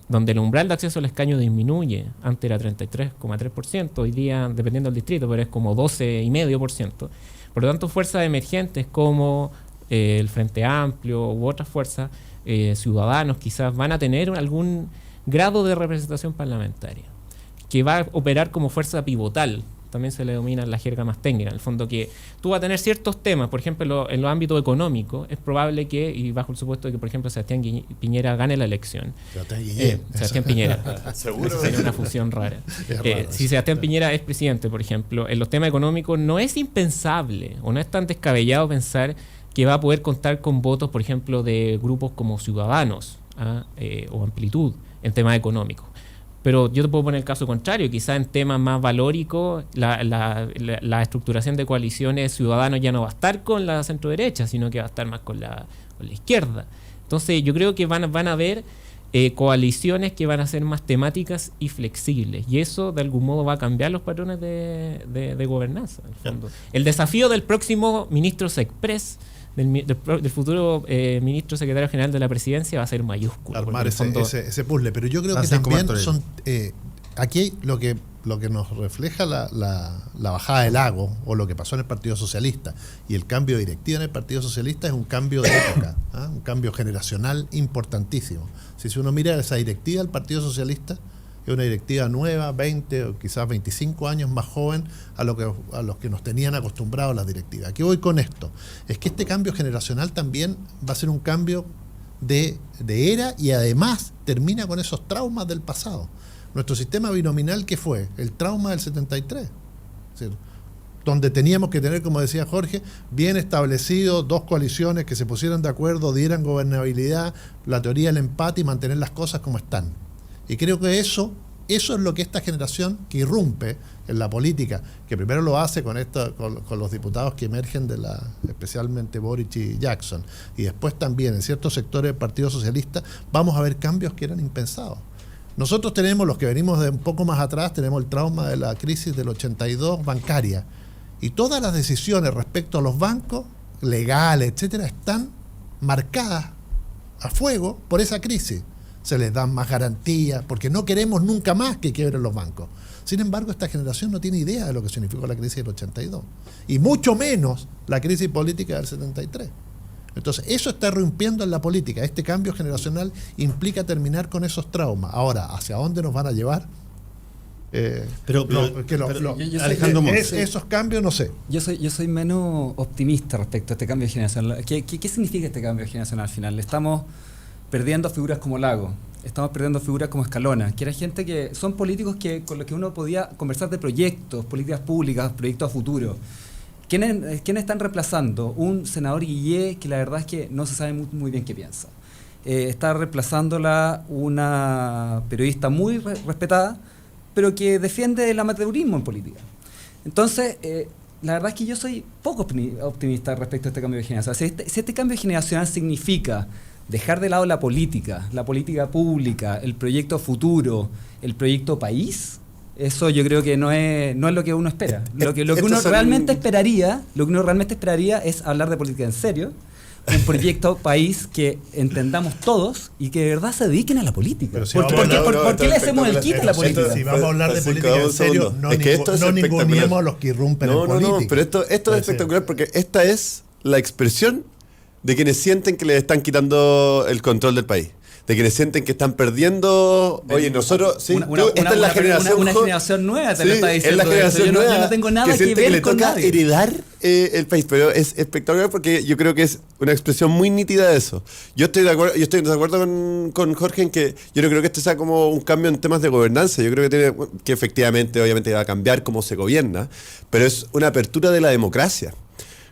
donde el umbral de acceso al escaño disminuye. Antes era 33,3%, hoy día, dependiendo del distrito, pero es como 12,5%. Por lo tanto, fuerzas emergentes como el Frente Amplio u otras fuerzas, ciudadanos quizás, van a tener algún grado de representación parlamentaria, que va a operar como fuerza pivotal. También se le denomina en la jerga más técnica, en el fondo, que tú vas a tener ciertos temas, por ejemplo, en los ámbitos económicos, es probable que, y bajo el supuesto de que, por ejemplo, Sebastián Piñera gane la elección. Sebastián Piñera. Seguro. Sería una fusión rara. Raro, si Sebastián Piñera es presidente, por ejemplo, en los temas económicos no es impensable o no es tan descabellado pensar que va a poder contar con votos, por ejemplo, de grupos como Ciudadanos o Amplitud en temas económicos. Pero yo te puedo poner el caso contrario, quizás en temas más valóricos la estructuración de coaliciones Ciudadanos ya no va a estar con la centro-derecha, sino que va a estar más con la izquierda. Entonces yo creo que van a haber coaliciones que van a ser más temáticas y flexibles, y eso de algún modo va a cambiar los patrones de gobernanza, en el fondo. El desafío del próximo ministro Sexpress, del futuro ministro secretario general de la presidencia, va a ser mayúsculo. Armar ese puzzle. Pero yo creo que también son aquí lo que nos refleja la bajada del lago, o lo que pasó en el Partido Socialista y el cambio de directiva en el Partido Socialista, es un cambio de época, un cambio generacional importantísimo. Si uno mira esa directiva del Partido Socialista, es una directiva nueva, 20 o quizás 25 años más joven a los que nos tenían acostumbrados las directivas. ¿A qué voy con esto? Es que este cambio generacional también va a ser un cambio de era, y además termina con esos traumas del pasado. Nuestro sistema binominal, ¿qué fue? El trauma del 73. Es decir, donde teníamos que tener, como decía Jorge, bien establecido dos coaliciones que se pusieran de acuerdo, dieran gobernabilidad, la teoría del empate y mantener las cosas como están. Y creo que eso es lo que esta generación que irrumpe en la política, que primero lo hace con los diputados que emergen especialmente Boric y Jackson, y después también en ciertos sectores del Partido Socialista, vamos a ver cambios que eran impensados. Nosotros tenemos, los que venimos de un poco más atrás, tenemos el trauma de la crisis del 82 bancaria, y todas las decisiones respecto a los bancos, legales, etcétera, están marcadas a fuego por esa crisis. Se les dan más garantías, porque no queremos nunca más que quiebren los bancos. Sin embargo, esta generación no tiene idea de lo que significó la crisis del 82, y mucho menos la crisis política del 73. Entonces, eso está irrumpiendo en la política. Este cambio generacional implica terminar con esos traumas. Ahora, ¿hacia dónde nos van a llevar? Alejandro esos cambios, no sé. Yo soy menos optimista respecto a este cambio generacional. ¿Qué significa este cambio generacional al final? Estamos perdiendo figuras como Lago, estamos perdiendo figuras como Escalona, que era gente que son políticos con los que uno podía conversar de proyectos, políticas públicas, proyectos a futuro. ¿Quiénes están reemplazando? Un senador Guillé, que la verdad es que no se sabe muy bien qué piensa. Está reemplazándola una periodista muy respetada, pero que defiende el amateurismo en política. Entonces, la verdad es que yo soy poco optimista respecto a este cambio de generación. Si este cambio generacional significa dejar de lado la política pública, el proyecto futuro, el proyecto país, eso yo creo que no es lo que uno espera. Lo que uno realmente esperaría es hablar de política en serio, un proyecto país que entendamos todos y que de verdad se dediquen a la política. ¿Por qué le hacemos el quite a la política? Si vamos a hablar de política en serio, no ninguneemos a los que irrumpen en política. No, pero esto es espectacular, porque esta es la expresión de quienes sienten que les están quitando el control del país, de quienes sienten que están perdiendo. Oye, nosotros, sí, esta es la generación, una generación nueva, te lo está diciendo. Es la generación nueva, yo no tengo nada que ver le con toca nadie. heredar el país, pero es espectacular porque yo creo que es una expresión muy nítida de eso. Yo estoy de acuerdo con Jorge en que yo no creo que esto sea como un cambio en temas de gobernanza. Yo creo que efectivamente, obviamente va a cambiar cómo se gobierna, pero es una apertura de la democracia.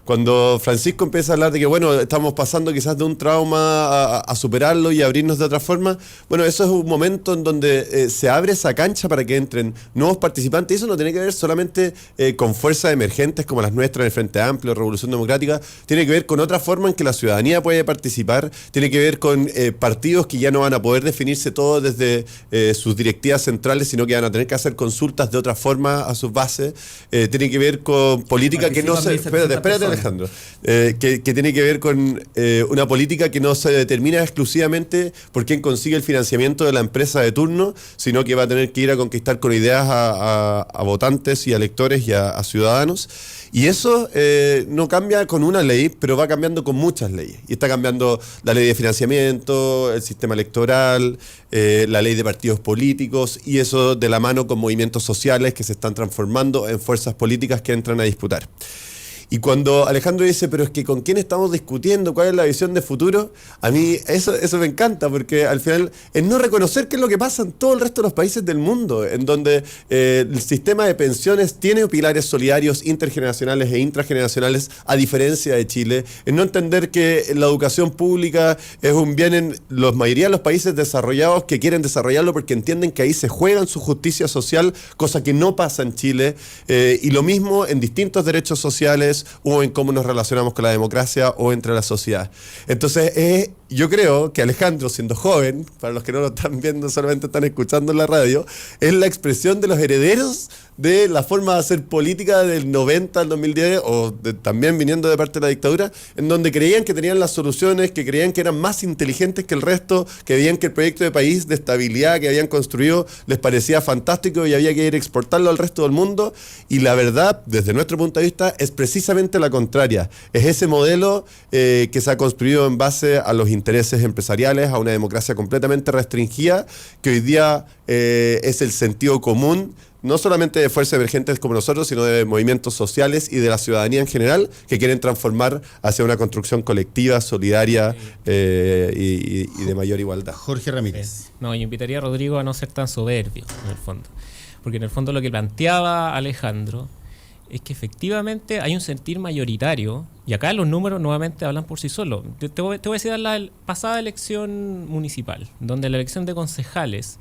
Cuando Francisco empieza a hablar de que, bueno, estamos pasando quizás de un trauma a superarlo y abrirnos de otra forma, bueno, eso es un momento en donde se abre esa cancha para que entren nuevos participantes, y eso no tiene que ver solamente con fuerzas emergentes como las nuestras, el Frente Amplio, Revolución Democrática, tiene que ver con otra forma en que la ciudadanía puede participar, tiene que ver con partidos que ya no van a poder definirse todo desde sus directivas centrales, sino que van a tener que hacer consultas de otra forma a sus bases, tiene que ver con política que no se... Espérate, Alejandro, que tiene que ver con una política que no se determina exclusivamente por quién consigue el financiamiento de la empresa de turno, sino que va a tener que ir a conquistar con ideas a votantes y a electores y a ciudadanos. Y eso no cambia con una ley, pero va cambiando con muchas leyes. Y está cambiando la ley de financiamiento, el sistema electoral, la ley de partidos políticos, y eso de la mano con movimientos sociales que se están transformando en fuerzas políticas que entran a disputar. Y cuando Alejandro dice, pero es que ¿con quién estamos discutiendo? ¿Cuál es la visión de futuro? A mí eso me encanta, porque al final es no reconocer qué es lo que pasa en todo el resto de los países del mundo, en donde el sistema de pensiones tiene pilares solidarios, intergeneracionales e intrageneracionales, a diferencia de Chile, en no entender que la educación pública es un bien en la mayoría de los países desarrollados que quieren desarrollarlo porque entienden que ahí se juegan su justicia social, cosa que no pasa en Chile, y lo mismo en distintos derechos sociales, o en cómo nos relacionamos con la democracia o entre la sociedad. Entonces, yo creo que Alejandro, siendo joven, para los que no lo están viendo, solamente están escuchando en la radio, es la expresión de los herederos de la forma de hacer política del 90 al 2010, o también viniendo de parte de la dictadura, en donde creían que tenían las soluciones, que creían que eran más inteligentes que el resto, que veían que el proyecto de país, de estabilidad que habían construido, les parecía fantástico y había que ir a exportarlo al resto del mundo. Y la verdad, desde nuestro punto de vista, es precisamente la contraria. Es ese modelo que se ha construido en base a los intereses empresariales, a una democracia completamente restringida, que hoy día es el sentido común, no solamente de fuerzas emergentes como nosotros, sino de movimientos sociales y de la ciudadanía en general, que quieren transformar hacia una construcción colectiva, solidaria y de mayor igualdad. Jorge Ramírez. No, yo invitaría a Rodrigo a no ser tan soberbio, en el fondo. Porque en el fondo lo que planteaba Alejandro es que efectivamente hay un sentir mayoritario, y acá los números nuevamente hablan por sí solos. Te voy a decir la pasada elección municipal, donde la elección de concejales,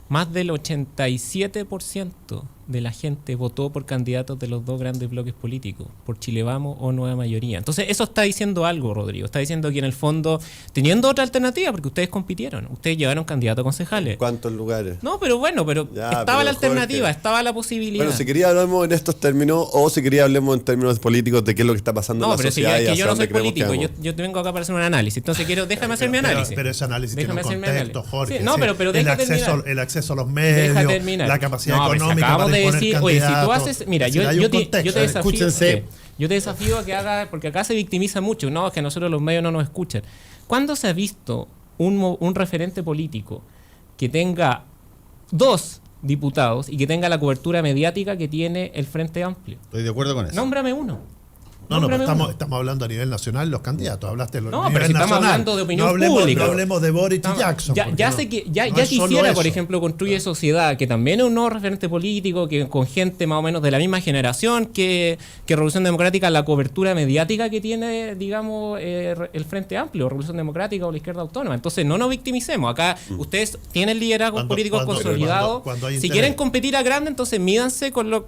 más del 87% de la gente votó por candidatos de los dos grandes bloques políticos, por Chile Vamos o Nueva Mayoría. Entonces eso está diciendo algo, Rodrigo. Está diciendo que en el fondo, teniendo otra alternativa, porque ustedes compitieron, ustedes llevaron candidatos a concejales. ¿Cuántos lugares? No, pero bueno, ya, estaba la alternativa, Jorge, estaba la posibilidad. Bueno, si quería hablamos en estos términos, o si quería hablemos en términos políticos de qué es lo que está pasando en la sociedad. No, pero si yo no soy político, yo vengo acá para hacer un análisis. Entonces déjame hacer mi análisis. Pero ese análisis tiene un contexto, Jorge. Sí, no, pero déjame terminar. El acceso a los medios, la capacidad económica para decir, oye, si tú haces, mira, yo te desafío a que hagas, porque acá se victimiza mucho, no, es que nosotros los medios no nos escuchan. ¿Cuándo se ha visto un referente político que tenga 2 diputados y que tenga la cobertura mediática que tiene el Frente Amplio? Estoy de acuerdo con eso. Nómbrame uno. No, pero estamos hablando a nivel nacional, los candidatos. Hablaste de los nivel pero si estamos nacional. Hablando de opinión pública. No hablemos de Boric y Jackson. Ya quisiera, por ejemplo, Construye Sociedad, que también es un nuevo referente político, que con gente más o menos de la misma generación que Revolución Democrática, la cobertura mediática que tiene, digamos, el Frente Amplio, Revolución Democrática o la Izquierda Autónoma. Entonces, no nos victimicemos. Acá ustedes tienen liderazgos políticos consolidados. Si quieren competir a grande, entonces mídanse con los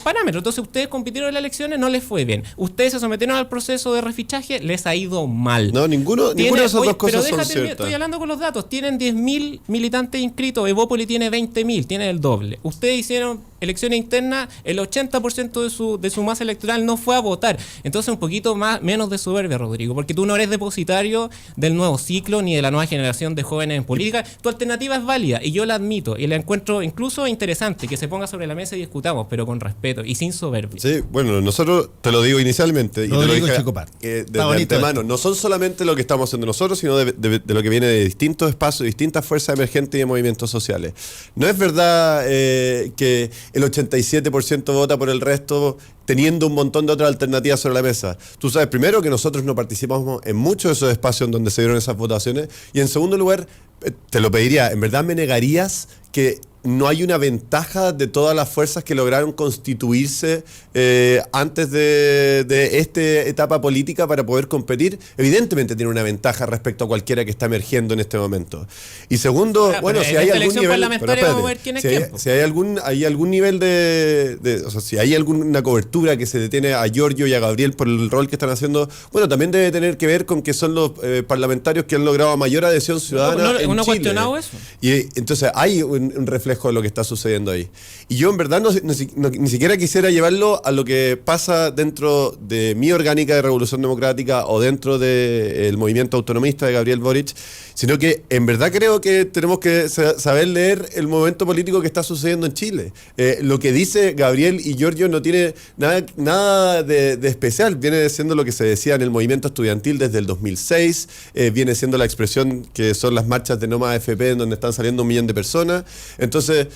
parámetros. Entonces, ustedes compitieron en las elecciones, no les fue bien. Ustedes se sometieron al proceso de refichaje, les ha ido mal. No, ninguna de esas dos cosas son ciertas. Estoy hablando con los datos. Tienen 10.000 militantes inscritos, Evópoli tiene 20.000, tiene el doble. Ustedes hicieron elecciones internas, el 80% de su masa electoral no fue a votar. Entonces un poquito menos de soberbia, Rodrigo, porque tú no eres depositario del nuevo ciclo ni de la nueva generación de jóvenes en política. Tu alternativa es válida y yo la admito y la encuentro incluso interesante, que se ponga sobre la mesa y discutamos, pero con respeto y sin soberbia. Sí, bueno, nosotros, te lo digo inicialmente, y te lo dije desde antemano, no son solamente lo que estamos haciendo nosotros, sino de lo que viene de distintos espacios, distintas fuerzas emergentes y de movimientos sociales. No es verdad que el 87% vota por el resto, teniendo un montón de otras alternativas sobre la mesa. Tú sabes, primero, que nosotros no participamos en muchos de esos espacios en donde se dieron esas votaciones, y en segundo lugar, te lo pediría, ¿en verdad me negarías que no hay una ventaja de todas las fuerzas que lograron constituirse antes de esta etapa política para poder competir? Evidentemente tiene una ventaja respecto a cualquiera que está emergiendo en este momento. Y segundo, si hay algún nivel, si hay algún nivel o sea, si hay alguna cobertura que se detiene a Giorgio y a Gabriel por el rol que están haciendo, bueno, también debe tener que ver con que son los parlamentarios que han logrado mayor adhesión ciudadana en Chile. ¿Uno ha cuestionado eso? Y entonces hay un reflejo reflejo de lo que está sucediendo ahí. Y yo en verdad ni siquiera quisiera llevarlo a lo que pasa dentro de mi orgánica de Revolución Democrática o dentro del movimiento autonomista de Gabriel Boric, sino que en verdad creo que tenemos que saber leer el momento político que está sucediendo en Chile. Lo que dice Gabriel y Giorgio no tiene nada de especial, viene siendo lo que se decía en el movimiento estudiantil desde el 2006, viene siendo la expresión que son las marchas de No Más AFP, en donde están saliendo 1 millón de personas. Entonces,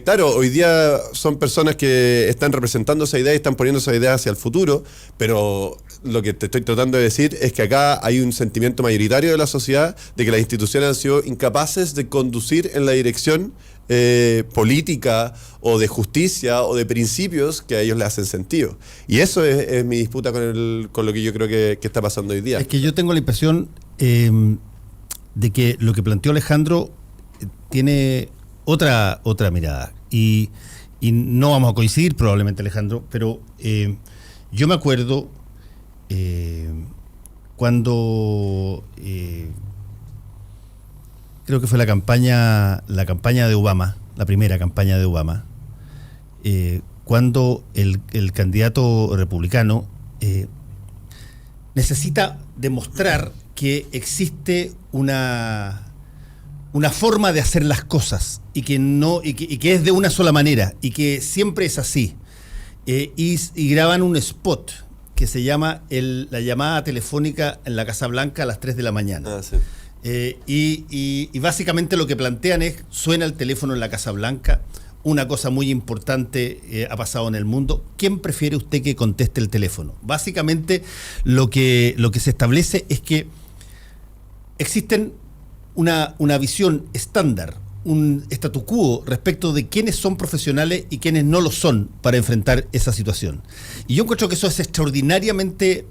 claro, hoy día son personas que están representando esa idea y están poniendo esa idea hacia el futuro, pero lo que te estoy tratando de decir es que acá hay un sentimiento mayoritario de la sociedad de que las instituciones han sido incapaces de conducir en la dirección política o de justicia o de principios que a ellos les hacen sentido. Y eso es mi disputa con lo que yo creo que está pasando hoy día. Es que yo tengo la impresión de que lo que planteó Alejandro tiene otra mirada. Y no vamos a coincidir probablemente, Alejandro, pero yo me acuerdo cuando creo que fue la campaña de Obama, la primera campaña de Obama, cuando el candidato republicano necesita demostrar que existe una forma de hacer las cosas y que es de una sola manera y que siempre es así. Y graban un spot que se llama la llamada telefónica en la Casa Blanca a las 3 de la mañana. Sí. Y básicamente lo que plantean es: suena el teléfono en la Casa Blanca, una cosa muy importante ha pasado en el mundo, ¿quién prefiere usted que conteste el teléfono? Básicamente lo que se establece es que existen una visión estándar, un statu quo respecto de quiénes son profesionales y quiénes no lo son para enfrentar esa situación. Y yo encuentro que eso es extraordinariamente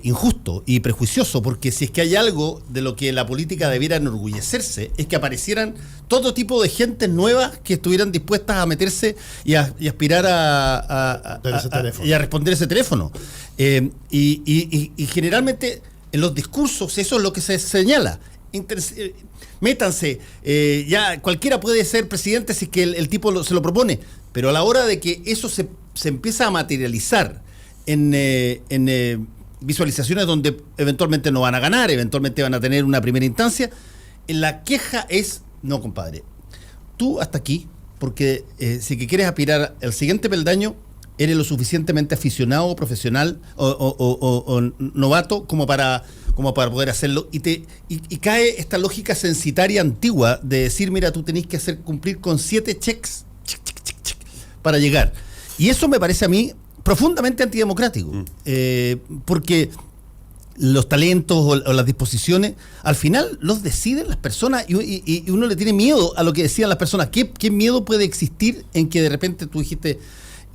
injusto y prejuicioso, porque si es que hay algo de lo que la política debiera enorgullecerse, es que aparecieran todo tipo de gente nueva que estuvieran dispuestas a meterse y aspirar a responder ese teléfono. Y generalmente en los discursos eso es lo que se señala. Métanse, ya cualquiera puede ser presidente si es que el tipo se lo propone, pero a la hora de que eso se empieza a materializar en visualizaciones donde eventualmente no van a ganar, eventualmente van a tener una primera instancia, la queja es: no, compadre, tú hasta aquí, porque si que quieres aspirar al siguiente peldaño, eres lo suficientemente aficionado, profesional o novato como para poder hacerlo, y cae esta lógica censitaria antigua de decir: mira, tú tenés que cumplir con 7 checks para llegar. Y eso me parece a mí profundamente antidemocrático, porque los talentos o las disposiciones al final los deciden las personas, y uno le tiene miedo a lo que decían las personas. ¿Qué miedo puede existir en que de repente tú dijiste: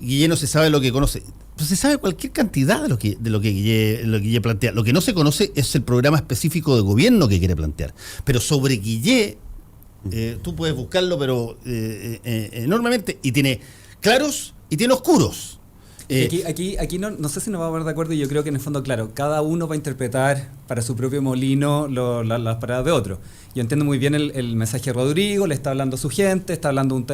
Guille no se sabe lo que conoce? Pues se sabe cualquier cantidad de lo que Guille plantea. Lo que no se conoce es el programa específico de gobierno que quiere plantear. Pero sobre Guille, tú puedes buscarlo, pero enormemente, y tiene claros y tiene oscuros. Aquí no sé si nos vamos a poner de acuerdo, y yo creo que en el fondo, claro, cada uno va a interpretar para su propio molino las paradas de otro. Yo entiendo muy bien el mensaje de Rodrigo, le está hablando a su gente, está hablando un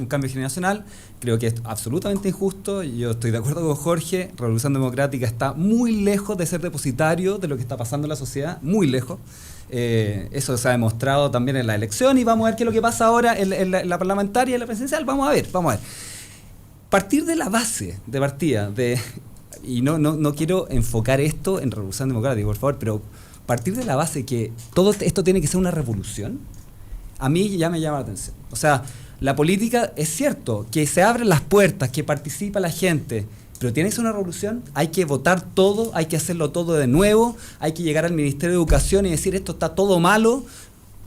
cambio generacional. Creo que es absolutamente injusto. Yo estoy de acuerdo con Jorge. Revolución Democrática está muy lejos de ser depositario de lo que está pasando en la sociedad, muy lejos. Eso se ha demostrado también en la elección, y vamos a ver qué es lo que pasa ahora en la parlamentaria y en la presidencial. Vamos a ver. Partir de la base de partida, y no quiero enfocar esto en Revolución Democrática, por favor, pero partir de la base que todo esto tiene que ser una revolución, a mí ya me llama la atención. O sea, la política es cierto, que se abren las puertas, que participa la gente, pero tiene que ser una revolución. Hay que votar todo, hay que hacerlo todo de nuevo, hay que llegar al Ministerio de Educación y decir: esto está todo malo,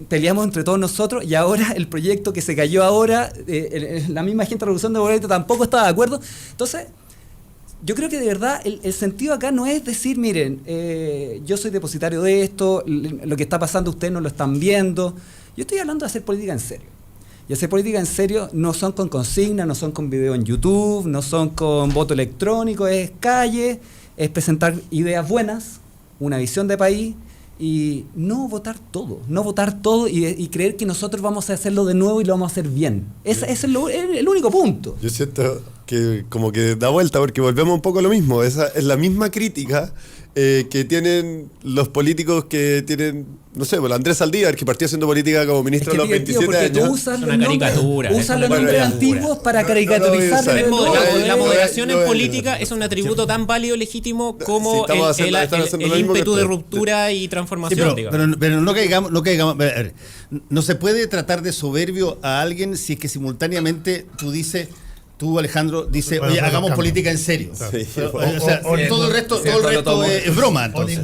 peleamos entre todos nosotros, y ahora el proyecto que se cayó ahora, la misma gente de Revolución Democrática tampoco estaba de acuerdo. Entonces, yo creo que de verdad el sentido acá no es decir: miren, yo soy depositario de esto, lo que está pasando ustedes no lo están viendo. Yo estoy hablando de hacer política en serio. Y hacer política en serio no son con consignas, no son con video en YouTube, no son con voto electrónico, es calle, es presentar ideas buenas, una visión de país, y no votar todo y creer que nosotros vamos a hacerlo de nuevo y lo vamos a hacer bien. Ese es el único punto. Yo siento que como que da vuelta porque volvemos un poco a lo mismo. Esa es la misma crítica que tienen los políticos que tienen, no sé, pues Andrés Saldívar, que partió haciendo política como ministro a los 27 años. Tú usas una caricatura. Usan los nombres antiguos para caricaturizar. La moderación en política es un atributo tan válido y legítimo como el ímpetu de ruptura y transformación. Sí, pero no caigamos. No se puede tratar de soberbio a alguien si es que simultáneamente tú, Alejandro, dices, oye, hagamos política en serio. Sí. Todo el resto es broma. Entonces,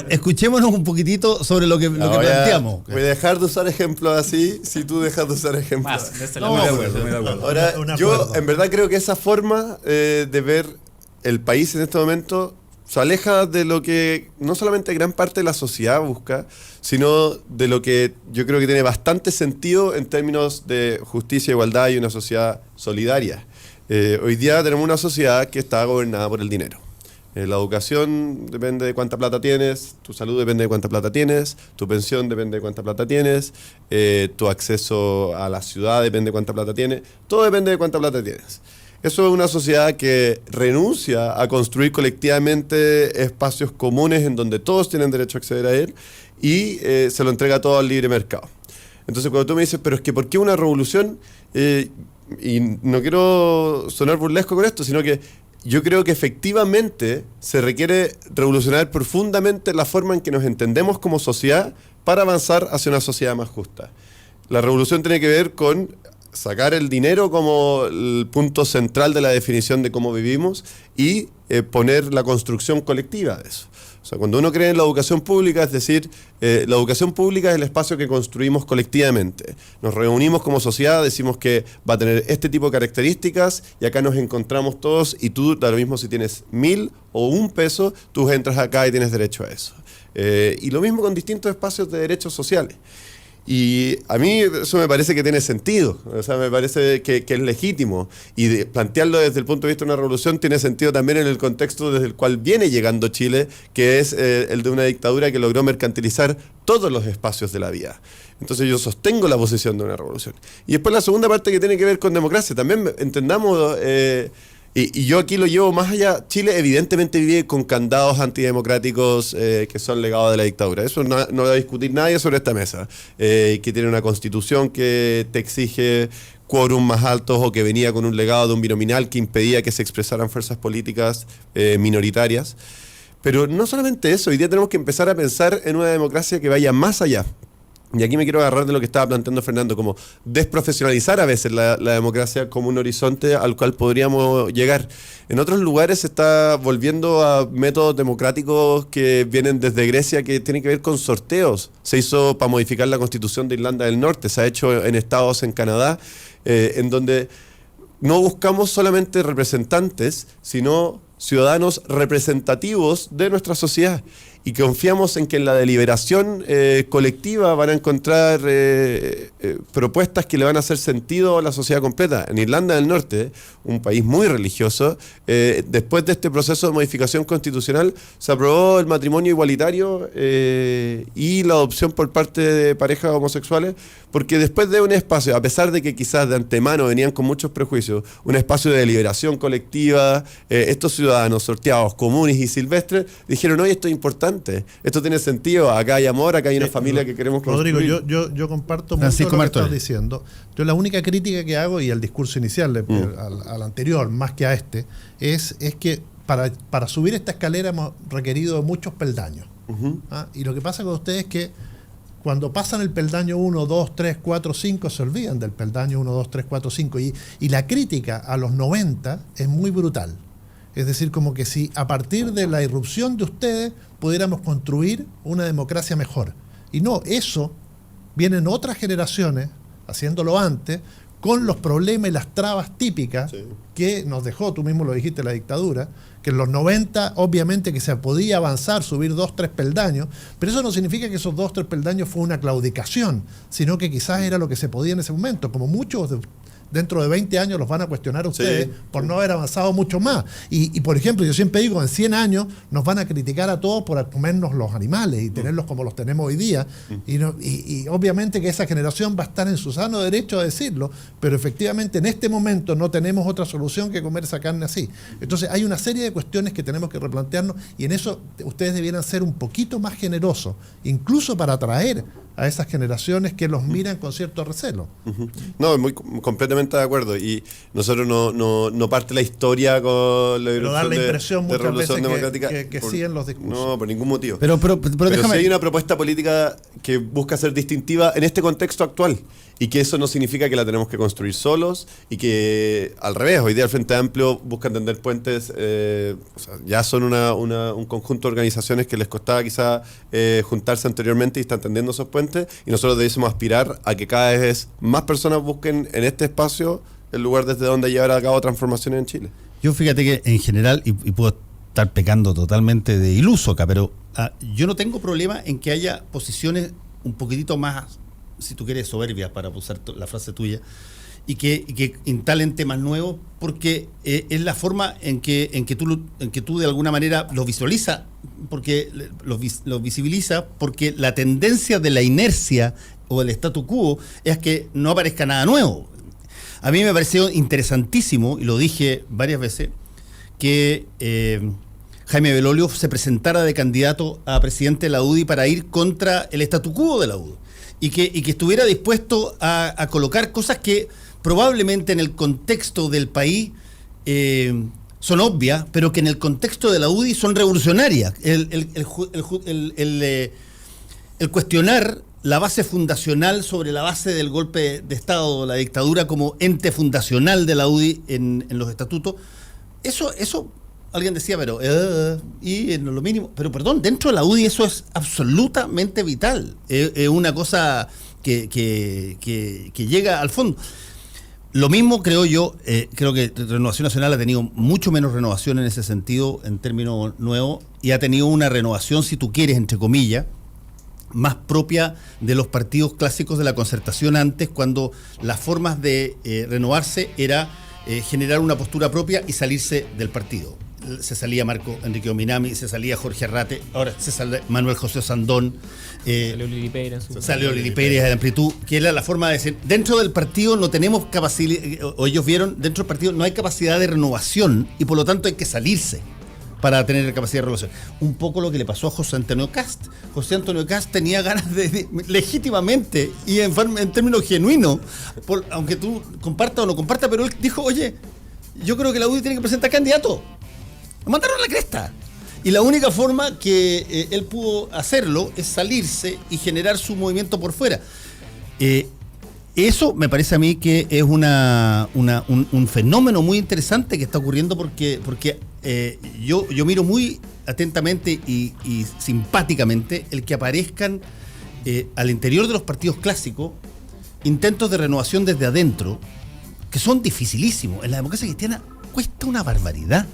escuchémonos un poquitito sobre lo que planteamos. Voy a dejar de usar ejemplos así si tú dejas de usar ejemplos. Muy de acuerdo. Ahora, yo en verdad creo que esa forma de ver el país en este momento se aleja de lo que no solamente gran parte de la sociedad busca, sino de lo que yo creo que tiene bastante sentido en términos de justicia, igualdad y una sociedad solidaria. Hoy día tenemos una sociedad que está gobernada por el dinero. La educación depende de cuánta plata tienes, tu salud depende de cuánta plata tienes, tu pensión depende de cuánta plata tienes, tu acceso a la ciudad depende de cuánta plata tienes, todo depende de cuánta plata tienes. Eso es una sociedad que renuncia a construir colectivamente espacios comunes en donde todos tienen derecho a acceder a él y se lo entrega todo al libre mercado. Entonces cuando tú me dices, pero es que ¿por qué una revolución? Y no quiero sonar burlesco con esto, sino que yo creo que efectivamente se requiere revolucionar profundamente la forma en que nos entendemos como sociedad para avanzar hacia una sociedad más justa. La revolución tiene que ver con sacar el dinero como el punto central de la definición de cómo vivimos y poner la construcción colectiva de eso. O sea, cuando uno cree en la educación pública, es decir, la educación pública es el espacio que construimos colectivamente. Nos reunimos como sociedad, decimos que va a tener este tipo de características y acá nos encontramos todos y tú, da lo mismo si tienes 1.000 o $1, tú entras acá y tienes derecho a eso. Y lo mismo con distintos espacios de derechos sociales. Y a mí eso me parece que tiene sentido, o sea, me parece que es legítimo y plantearlo desde el punto de vista de una revolución tiene sentido también en el contexto desde el cual viene llegando Chile, que es el de una dictadura que logró mercantilizar todos los espacios de la vida. Entonces yo sostengo la posición de una revolución. Y después la segunda parte que tiene que ver con democracia, también entendamos... Y yo aquí lo llevo más allá. Chile evidentemente vive con candados antidemocráticos que son legados de la dictadura. Eso no va a discutir nadie sobre esta mesa. Que tiene una constitución que te exige quórum más altos o que venía con un legado de un binominal que impedía que se expresaran fuerzas políticas minoritarias. Pero no solamente eso, hoy día tenemos que empezar a pensar en una democracia que vaya más allá. Y aquí me quiero agarrar de lo que estaba planteando Fernando, como desprofesionalizar a veces la democracia como un horizonte al cual podríamos llegar. En otros lugares se está volviendo a métodos democráticos que vienen desde Grecia, que tienen que ver con sorteos. Se hizo para modificar la Constitución de Irlanda del Norte, se ha hecho en estados en Canadá, en donde no buscamos solamente representantes, sino ciudadanos representativos de nuestra sociedad. Y confiamos en que en la deliberación colectiva van a encontrar propuestas que le van a hacer sentido a la sociedad completa. En Irlanda del Norte, un país muy religioso, después de este proceso de modificación constitucional, se aprobó el matrimonio igualitario y la adopción por parte de parejas homosexuales, porque después de un espacio, a pesar de que quizás de antemano venían con muchos prejuicios, un espacio de deliberación colectiva, estos ciudadanos sorteados comunes y silvestres dijeron, oye, esto es importante. Esto tiene sentido, acá hay amor, acá hay una familia que queremos construir. Rodrigo, yo comparto mucho lo que estás diciendo. Yo la única crítica que hago, y al discurso inicial, al anterior, más que a este, es que para subir esta escalera hemos requerido muchos peldaños. Y lo que pasa con ustedes es que cuando pasan el peldaño 1, 2, 3, 4, 5, se olvidan del peldaño 1, 2, 3, 4, 5. Y la crítica a los 90 es muy brutal. Es decir, como que si a partir de la irrupción de ustedes pudiéramos construir una democracia mejor. Y no, eso vienen otras generaciones, haciéndolo antes, con los problemas y las trabas típicas que nos dejó, tú mismo lo dijiste, la dictadura, que en los 90 obviamente que se podía avanzar, subir 2, 3 peldaños, pero eso no significa que esos 2, 3 peldaños fue una claudicación, sino que quizás era lo que se podía en ese momento, como muchos dentro de 20 años los van a cuestionar a ustedes por no haber avanzado mucho más. Y por ejemplo, yo siempre digo, en 100 años nos van a criticar a todos por comernos los animales y tenerlos como los tenemos hoy día. Y obviamente que esa generación va a estar en su sano derecho a decirlo, pero efectivamente en este momento no tenemos otra solución que comer esa carne así. Entonces hay una serie de cuestiones que tenemos que replantearnos, y en eso ustedes debieran ser un poquito más generosos, incluso para atraer a esas generaciones que los miran con cierto recelo. No, completamente de acuerdo. Y nosotros no parte la historia con la pero da la impresión de muchas veces democrática que siguen los discursos. No, por ningún motivo. Pero si hay una propuesta política que busca ser distintiva en este contexto actual, y que eso no significa que la tenemos que construir solos, y que al revés, hoy día el Frente Amplio busca tender puentes, o sea, ya son un conjunto de organizaciones que les costaba quizá juntarse anteriormente y están tendiendo esos puentes, y nosotros debemos aspirar a que cada vez más personas busquen en este espacio el lugar desde donde llevar a cabo transformaciones en Chile. Yo fíjate que en general, y puedo estar pecando totalmente de iluso acá, pero yo no tengo problema en que haya posiciones un poquitito más, si tú quieres, soberbias, para usar la frase tuya, y que instalen temas nuevos, porque es la forma en que tú de alguna manera los visualiza, porque los visibiliza, porque la tendencia de la inercia o el statu quo es que no aparezca nada nuevo. A mí me pareció interesantísimo, y lo dije varias veces, que Jaime Belolio se presentara de candidato a presidente de la UDI para ir contra el statu quo de la UDI, y que estuviera dispuesto a colocar cosas que probablemente en el contexto del país son obvias, pero que en el contexto de la UDI son revolucionarias. El cuestionar la base fundacional sobre la base del golpe de Estado, la dictadura como ente fundacional de la UDI en los estatutos, eso alguien decía, pero y en lo mínimo, pero perdón, dentro de la UDI eso es absolutamente vital, es una cosa que llega al fondo. Lo mismo creo yo, creo que Renovación Nacional ha tenido mucho menos renovación en ese sentido, en términos nuevos, y ha tenido una renovación, si tú quieres, entre comillas, más propia de los partidos clásicos de la Concertación antes, cuando las formas de renovarse era generar una postura propia y salirse del partido. Se salía Marco Enrique Ominami, se salía Jorge Arrate, ahora se sale Manuel José Sandón, salió Lili Pérez de Amplitud, que era la forma de decir, dentro del partido no tenemos capacidad, o ellos vieron, dentro del partido no hay capacidad de renovación, y por lo tanto hay que salirse para tener capacidad de renovación. Un poco lo que le pasó a José Antonio Cast. José Antonio Cast tenía ganas de legítimamente y en términos genuinos, aunque tú compartas o no compartas, pero él dijo, oye, yo creo que la UDI tiene que presentar candidato. Lo mandaron a la cresta. Y la única forma que él pudo hacerlo es salirse y generar su movimiento por fuera. Eso me parece a mí que es un fenómeno muy interesante que está ocurriendo, porque yo miro muy atentamente y simpáticamente el que aparezcan al interior de los partidos clásicos intentos de renovación desde adentro, que son dificilísimos. En la democracia cristiana cuesta una barbaridad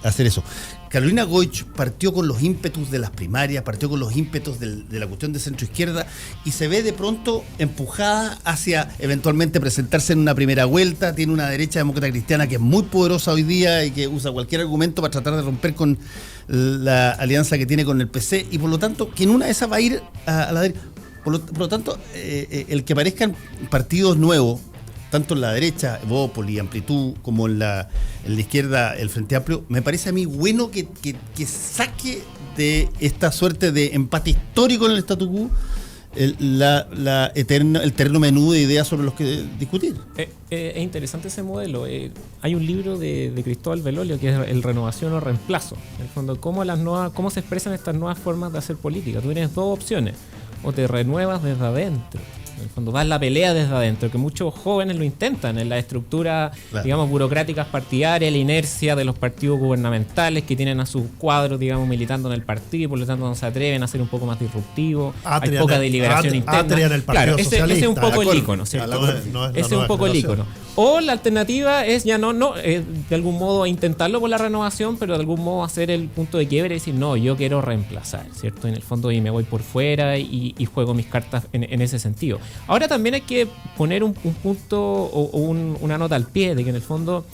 hacer eso. Carolina Goich partió con los ímpetus de las primarias, partió con los ímpetus de la cuestión de centro-izquierda, y se ve de pronto empujada hacia eventualmente presentarse en una primera vuelta. Tiene una derecha demócrata cristiana que es muy poderosa hoy día y que usa cualquier argumento para tratar de romper con la alianza que tiene con el PC, y por lo tanto que en una de esas va a ir a la derecha. Por lo tanto, el que aparezcan partidos nuevos, tanto en la derecha, Evópoli, Amplitud, como en la izquierda, el Frente Amplio, me parece a mí bueno que saque de esta suerte de empate histórico en el statu quo el terreno menudo de ideas sobre los que discutir. Es interesante ese modelo. Hay un libro de Cristóbal Belolio que es el Renovación o Reemplazo. En el fondo, cómo se expresan estas nuevas formas de hacer política. Tú tienes dos opciones: o te renuevas desde adentro, en el fondo das la pelea desde adentro, que muchos jóvenes lo intentan en la estructura, digamos, burocráticas partidarias, la inercia de los partidos gubernamentales que tienen a sus cuadros, digamos, militando en el partido, y por lo tanto no se atreven a ser un poco más disruptivos, hay poca deliberación interna. Claro, ese es un poco el ícono, ¿cierto? Ese es un poco el ícono. O la alternativa es ya de algún modo intentarlo con la renovación, pero de algún modo hacer el punto de quiebre y decir, no, yo quiero reemplazar, ¿cierto? En el fondo y me voy por fuera y juego mis cartas en ese sentido. Ahora también hay que poner un punto o una nota al pie de que en el fondo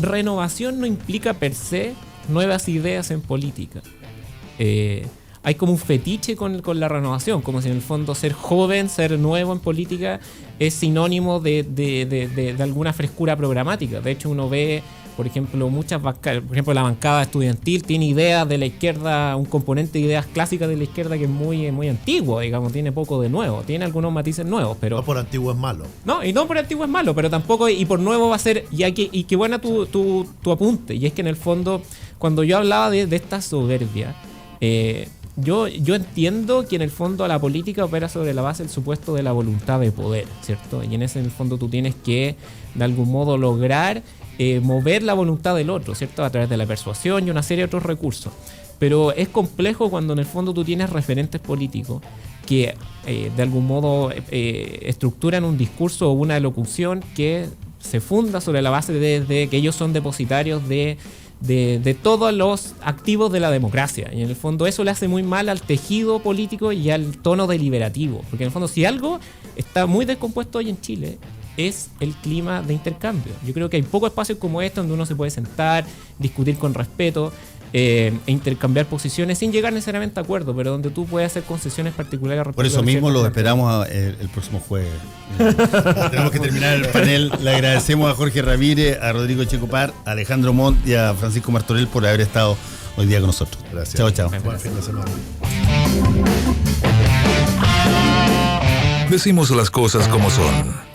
renovación no implica per se nuevas ideas en política. Hay como un fetiche con la renovación, como si en el fondo ser joven, ser nuevo en política es sinónimo de alguna frescura programática. De hecho, uno ve, por ejemplo, muchas bancadas, por ejemplo, la bancada estudiantil tiene ideas de la izquierda, un componente de ideas clásicas de la izquierda que es muy antiguo, digamos, tiene poco de nuevo, tiene algunos matices nuevos, pero... No por antiguo es malo. No, y no por antiguo es malo, pero tampoco, y por nuevo va a ser, y qué buena tu apunte, y es que en el fondo, cuando yo hablaba de esta soberbia, yo entiendo que en el fondo la política opera sobre la base del supuesto de la voluntad de poder, ¿cierto? Y en ese en el fondo tú tienes que de algún modo lograr mover la voluntad del otro, ¿cierto? A través de la persuasión y una serie de otros recursos. Pero es complejo cuando en el fondo tú tienes referentes políticos que de algún modo estructuran un discurso o una elocución que se funda sobre la base de que ellos son depositarios de todos los activos de la democracia. Y en el fondo eso le hace muy mal al tejido político y al tono deliberativo. Porque en el fondo si algo está muy descompuesto hoy en Chile es el clima de intercambio. Yo creo que hay pocos espacios como este donde uno se puede sentar, discutir con respeto e intercambiar posiciones sin llegar necesariamente a acuerdo, pero donde tú puedes hacer concesiones particulares. Por eso mismo lo esperamos el próximo jueves. Tenemos que terminar el panel. Le agradecemos a Jorge Ramírez, a Rodrigo Checopar, a Alejandro Montt y a Francisco Martorell por haber estado hoy día con nosotros. Gracias. Chao. Buen fin de semana. Decimos las cosas como son.